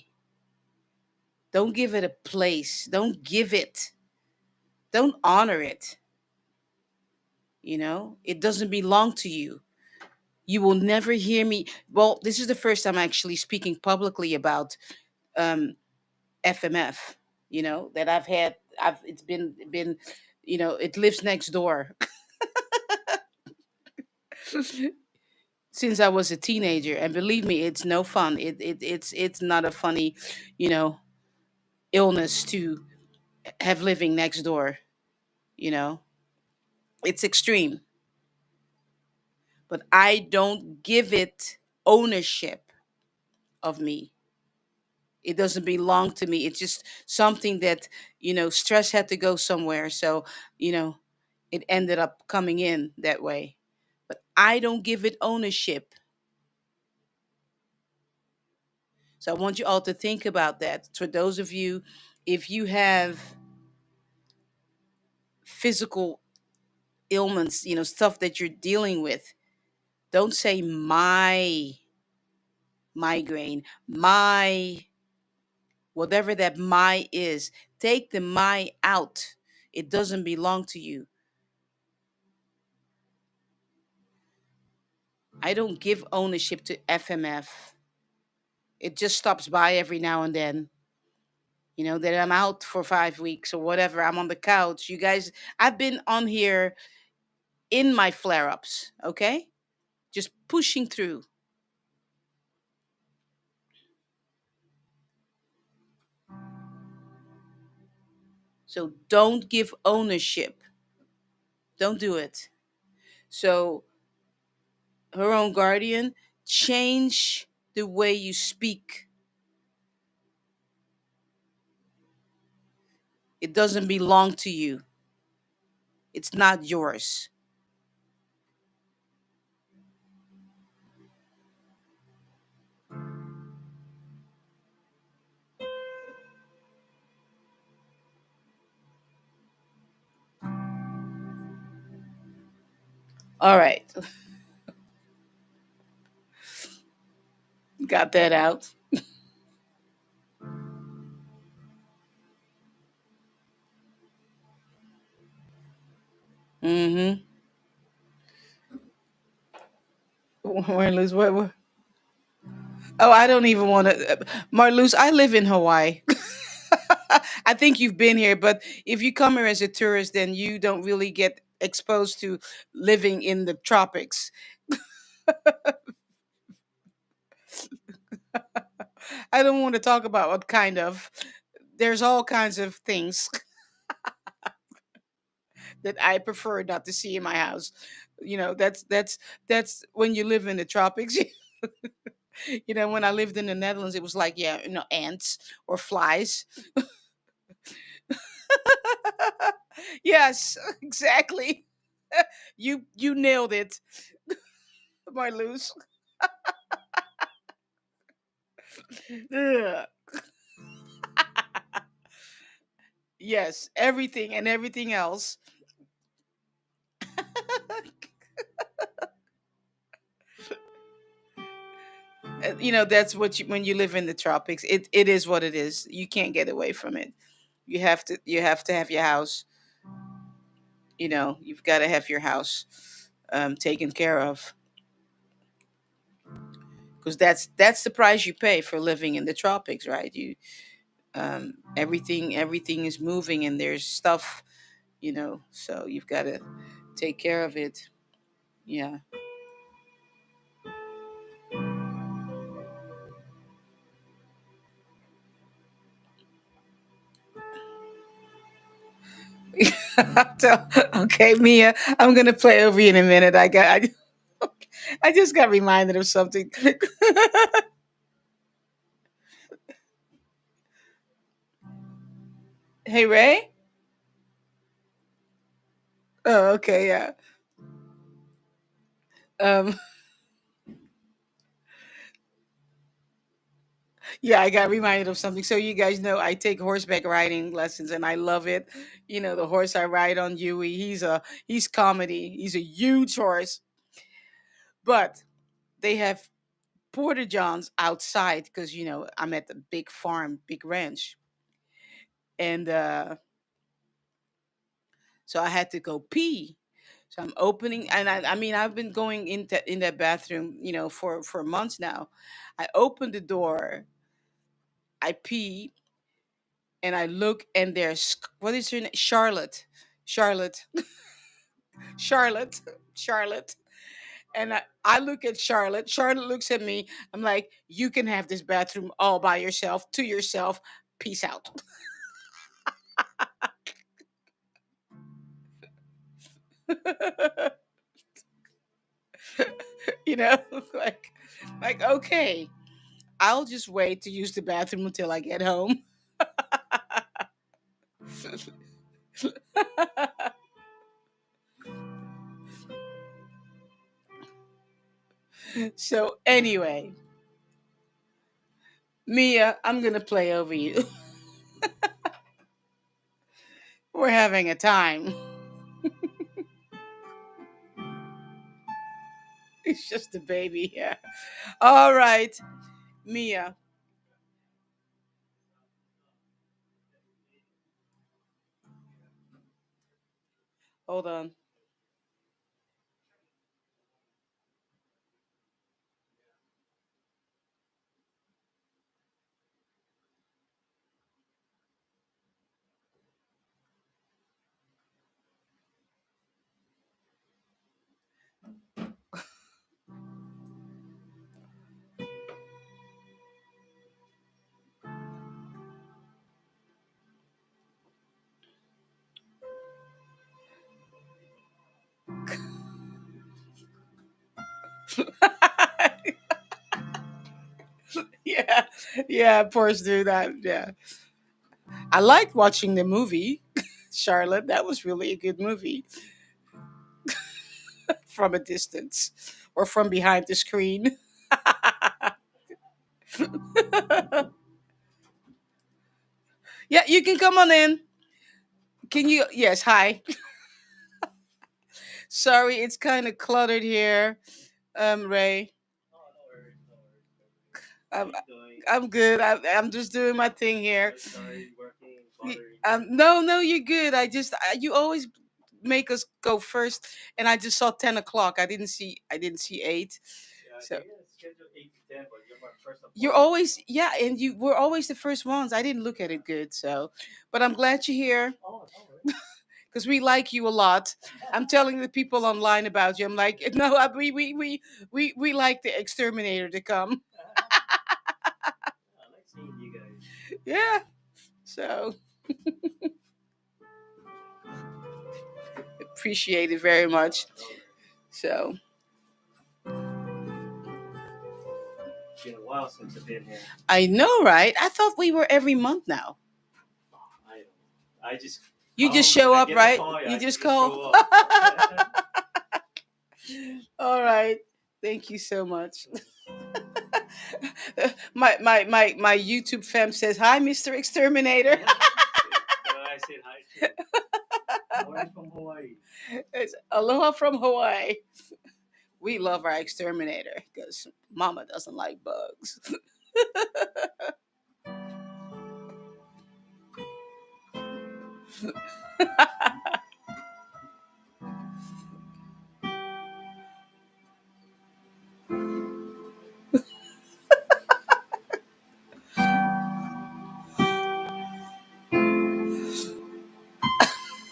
Don't give it a place. Don't give it. Don't honor it. It doesn't belong to you. You will never hear me. Well, this is the first time I'm actually speaking publicly about um, FMF. That I've had. It's been. It lives next door since I was a teenager, and believe me, it's no fun. It's not a funny, you know, illness to have living next door. You know, it's extreme, but I don't give it ownership of me. It doesn't belong to me. It's just something that, stress had to go somewhere. So, you know, it ended up coming in that way. But I don't give it ownership. So I want you all to think about that. For those of you, if you have physical ailments, stuff that you're dealing with, don't say my migraine, my whatever that my is. Take the my out. It doesn't belong to you. I don't give ownership to FMF. It just stops by every now and then. That I'm out for 5 weeks or whatever. I'm on the couch. You guys, I've been on here in my flare ups, okay? Just pushing through. So don't give ownership. Don't do it. So her own guardian, change the way you speak. It doesn't belong to you. It's not yours. All right. Got that out. Mm-hmm. Marloes, what? Oh, I don't even want to. Marloes, I live in Hawaii. I think you've been here, but if you come here as a tourist, then you don't really get exposed to living in the tropics. I don't want to talk about what kind of. There's all kinds of things that I prefer not to see in my house. That's when you live in the tropics. When I lived in the Netherlands, it was like, yeah, ants or flies. Yes, exactly. You nailed it, Marloes. Ugh. Yes, everything and everything else. That's what when you live in the tropics. It is what it is. You can't get away from it. You have to have your house. You've got to have your house taken care of, because that's the price you pay for living in the tropics, right? Everything is moving, and there's stuff, so you've got to take care of it. Yeah. Okay, Mia, I'm gonna play over you in a minute. I just got reminded of something. Hey, Ray. Oh, okay, yeah. um yeah, I got reminded of something. So you guys know I take horseback riding lessons, and I love it. The horse I ride on, Yui, he's comedy. He's a huge horse. But they have porta johns outside, because I'm at the big farm, big ranch. And so I had to go pee. So I'm opening, and I mean, I've been going in that bathroom, for months now. I opened the door, I pee, and I look, and there's, what is her name? Charlotte, Charlotte, Charlotte. And I look at Charlotte. Charlotte looks at me. I'm like, you can have this bathroom all by yourself, to yourself. Peace out. you know, like, okay, I'll just wait to use the bathroom until I get home. So anyway, Mia, I'm gonna play over you. We're having a time. It's just a baby. Yeah. All right, Mia. Hold on. Yeah, yeah, Porsche do that. Yeah, I liked watching the movie Charlotte. That was really a good movie from a distance or from behind the screen. Yeah, you can come on in. Can you? Yes, hi. Sorry, it's kind of cluttered here, Ray. I'm, I'm good. I'm just doing my thing here. No, no, you're good. You always make us go first, and I just saw 10 o'clock. I didn't see eight. So you're always, yeah, and we're always the first ones. I didn't look at it good, so, but I'm glad you're here because we like you a lot. I'm telling the people online about you. I'm like, no, we like the exterminator to come. Yeah. So appreciate it very much. So I know, right? I thought we were every month now. You just show up, right? You just call. All right. Thank you so much. My YouTube fam says hi, Mr. Exterminator. It's aloha from Hawaii. We love our exterminator because Mama doesn't like bugs.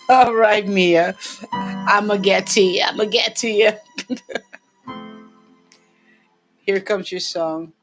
All right, Mia. I'ma get to you. I'ma get to you. Here comes your song.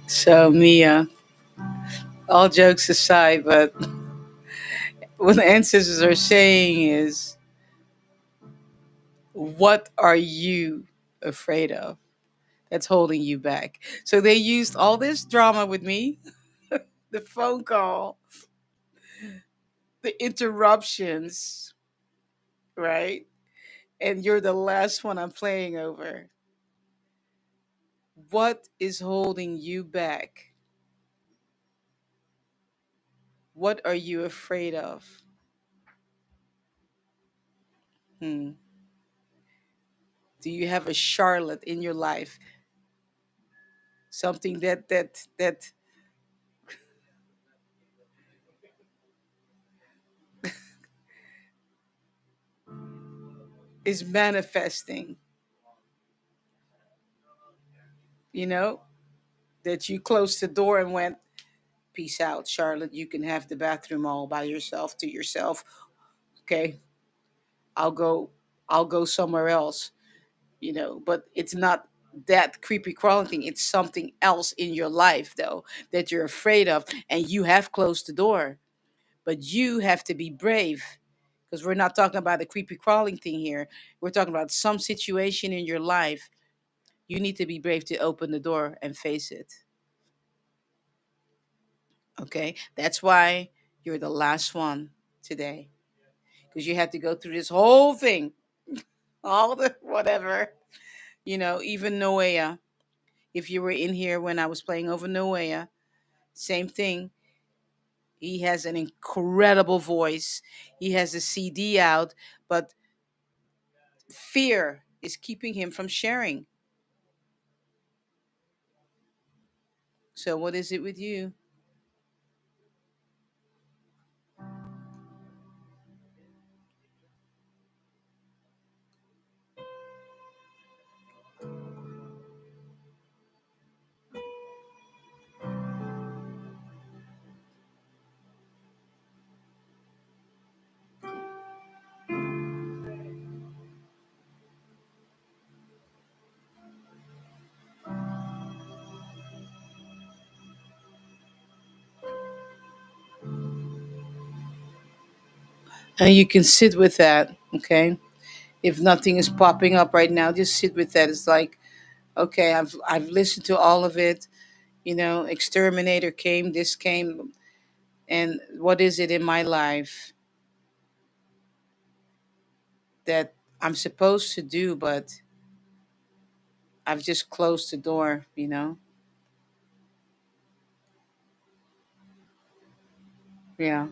So, Mia, all jokes aside, but what the ancestors are saying is, what are you afraid of that's holding you back? So they used all this drama with me, the phone call, the interruptions, right? And you're the last one I'm playing over. What is holding you back? What are you afraid of? Hmm. Do you have a Charlotte in your life? Something that is manifesting, you know, that you closed the door and went, peace out, Charlotte. You can have the bathroom all by yourself to yourself. Okay. I'll go I'll go somewhere else, but it's not that creepy crawling thing. It's something else in your life though that you're afraid of, and you have closed the door. But you have to be brave because we're not talking about the creepy crawling thing here. We're talking about some situation in your life. You need to be brave to open the door and face it. Okay? That's why you're the last one today because you had to go through this whole thing, all the whatever. Even Noah, if you were in here when I was playing over Noah, same thing. He has an incredible voice. He has a CD out, but fear is keeping him from sharing. So, what is it with you? And you can sit with that, okay? If nothing is popping up right now, just sit with that. It's like, okay, I've listened to all of it. Exterminator came, this came, and what is it in my life that I'm supposed to do, but I've just closed the door. Yeah.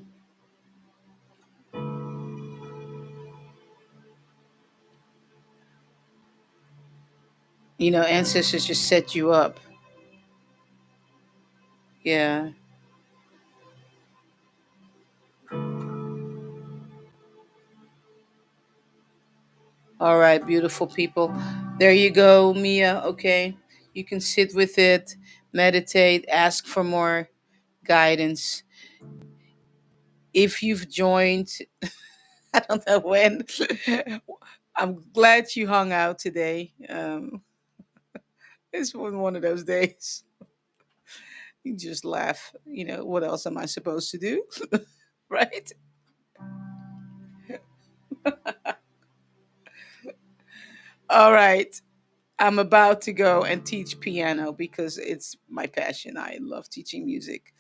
Ancestors just set you up. Yeah. All right, beautiful people. There you go, Mia. Okay. You can sit with it, meditate, ask for more guidance. If you've joined, I don't know when, I'm glad you hung out today. It's one of those days. You just laugh. What else am I supposed to do? Right? All right. I'm about to go and teach piano because it's my passion. I love teaching music.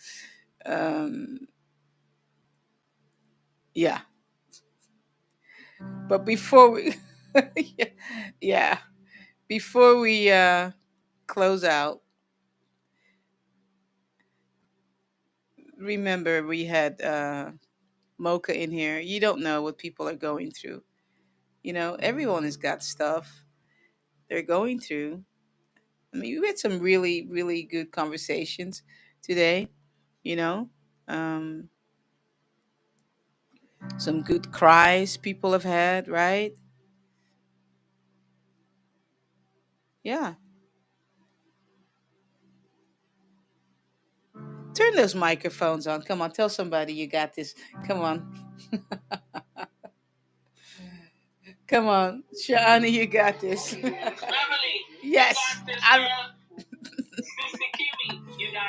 Um, yeah. But before we, yeah, yeah, before we close out, remember we had Mocha in here. You don't know what people are going through. Everyone has got stuff they're going through. I mean, we had some really, really good conversations today. You know, um, some good cries people have had, right? Yeah. Turn those microphones on. Come on, tell somebody you got this. Come on. Come on. Shani, you got this. Yes. I'm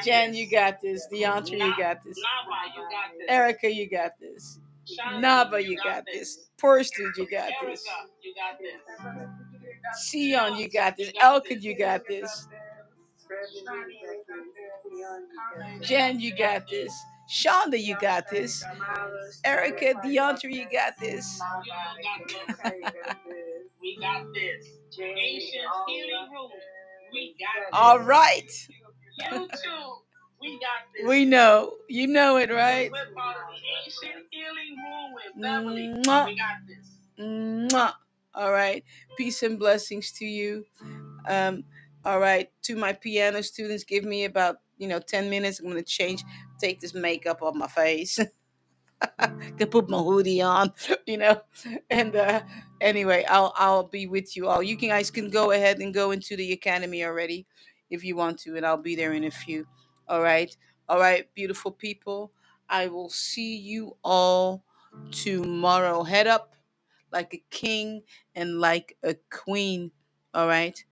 Jen, you got this. Deontra, you got this. Erica, you got this. Nava, you got this. Porstrid, you got this. Sion, you got this. Elkid, you got this. Jen, you got this. Shonda, you got this. Erica, Deontra, you got this. We got this. Ancient healing room. We got this. All right. You too. We got this. We know. You know it, right? We're part of the Ancient Healing Room with Beverly. Mwah. We got this. Mwah. All right. Peace and blessings to you. Um, all right. To my piano students, give me about 10 minutes. I'm gonna take this makeup off my face. Can put my hoodie on, you know. And anyway, I'll be with you all. You guys can go ahead and go into the academy already if you want to, and I'll be there in a few. All right, all right, beautiful people. I will see you all tomorrow. Head up like a king and like a queen. All right.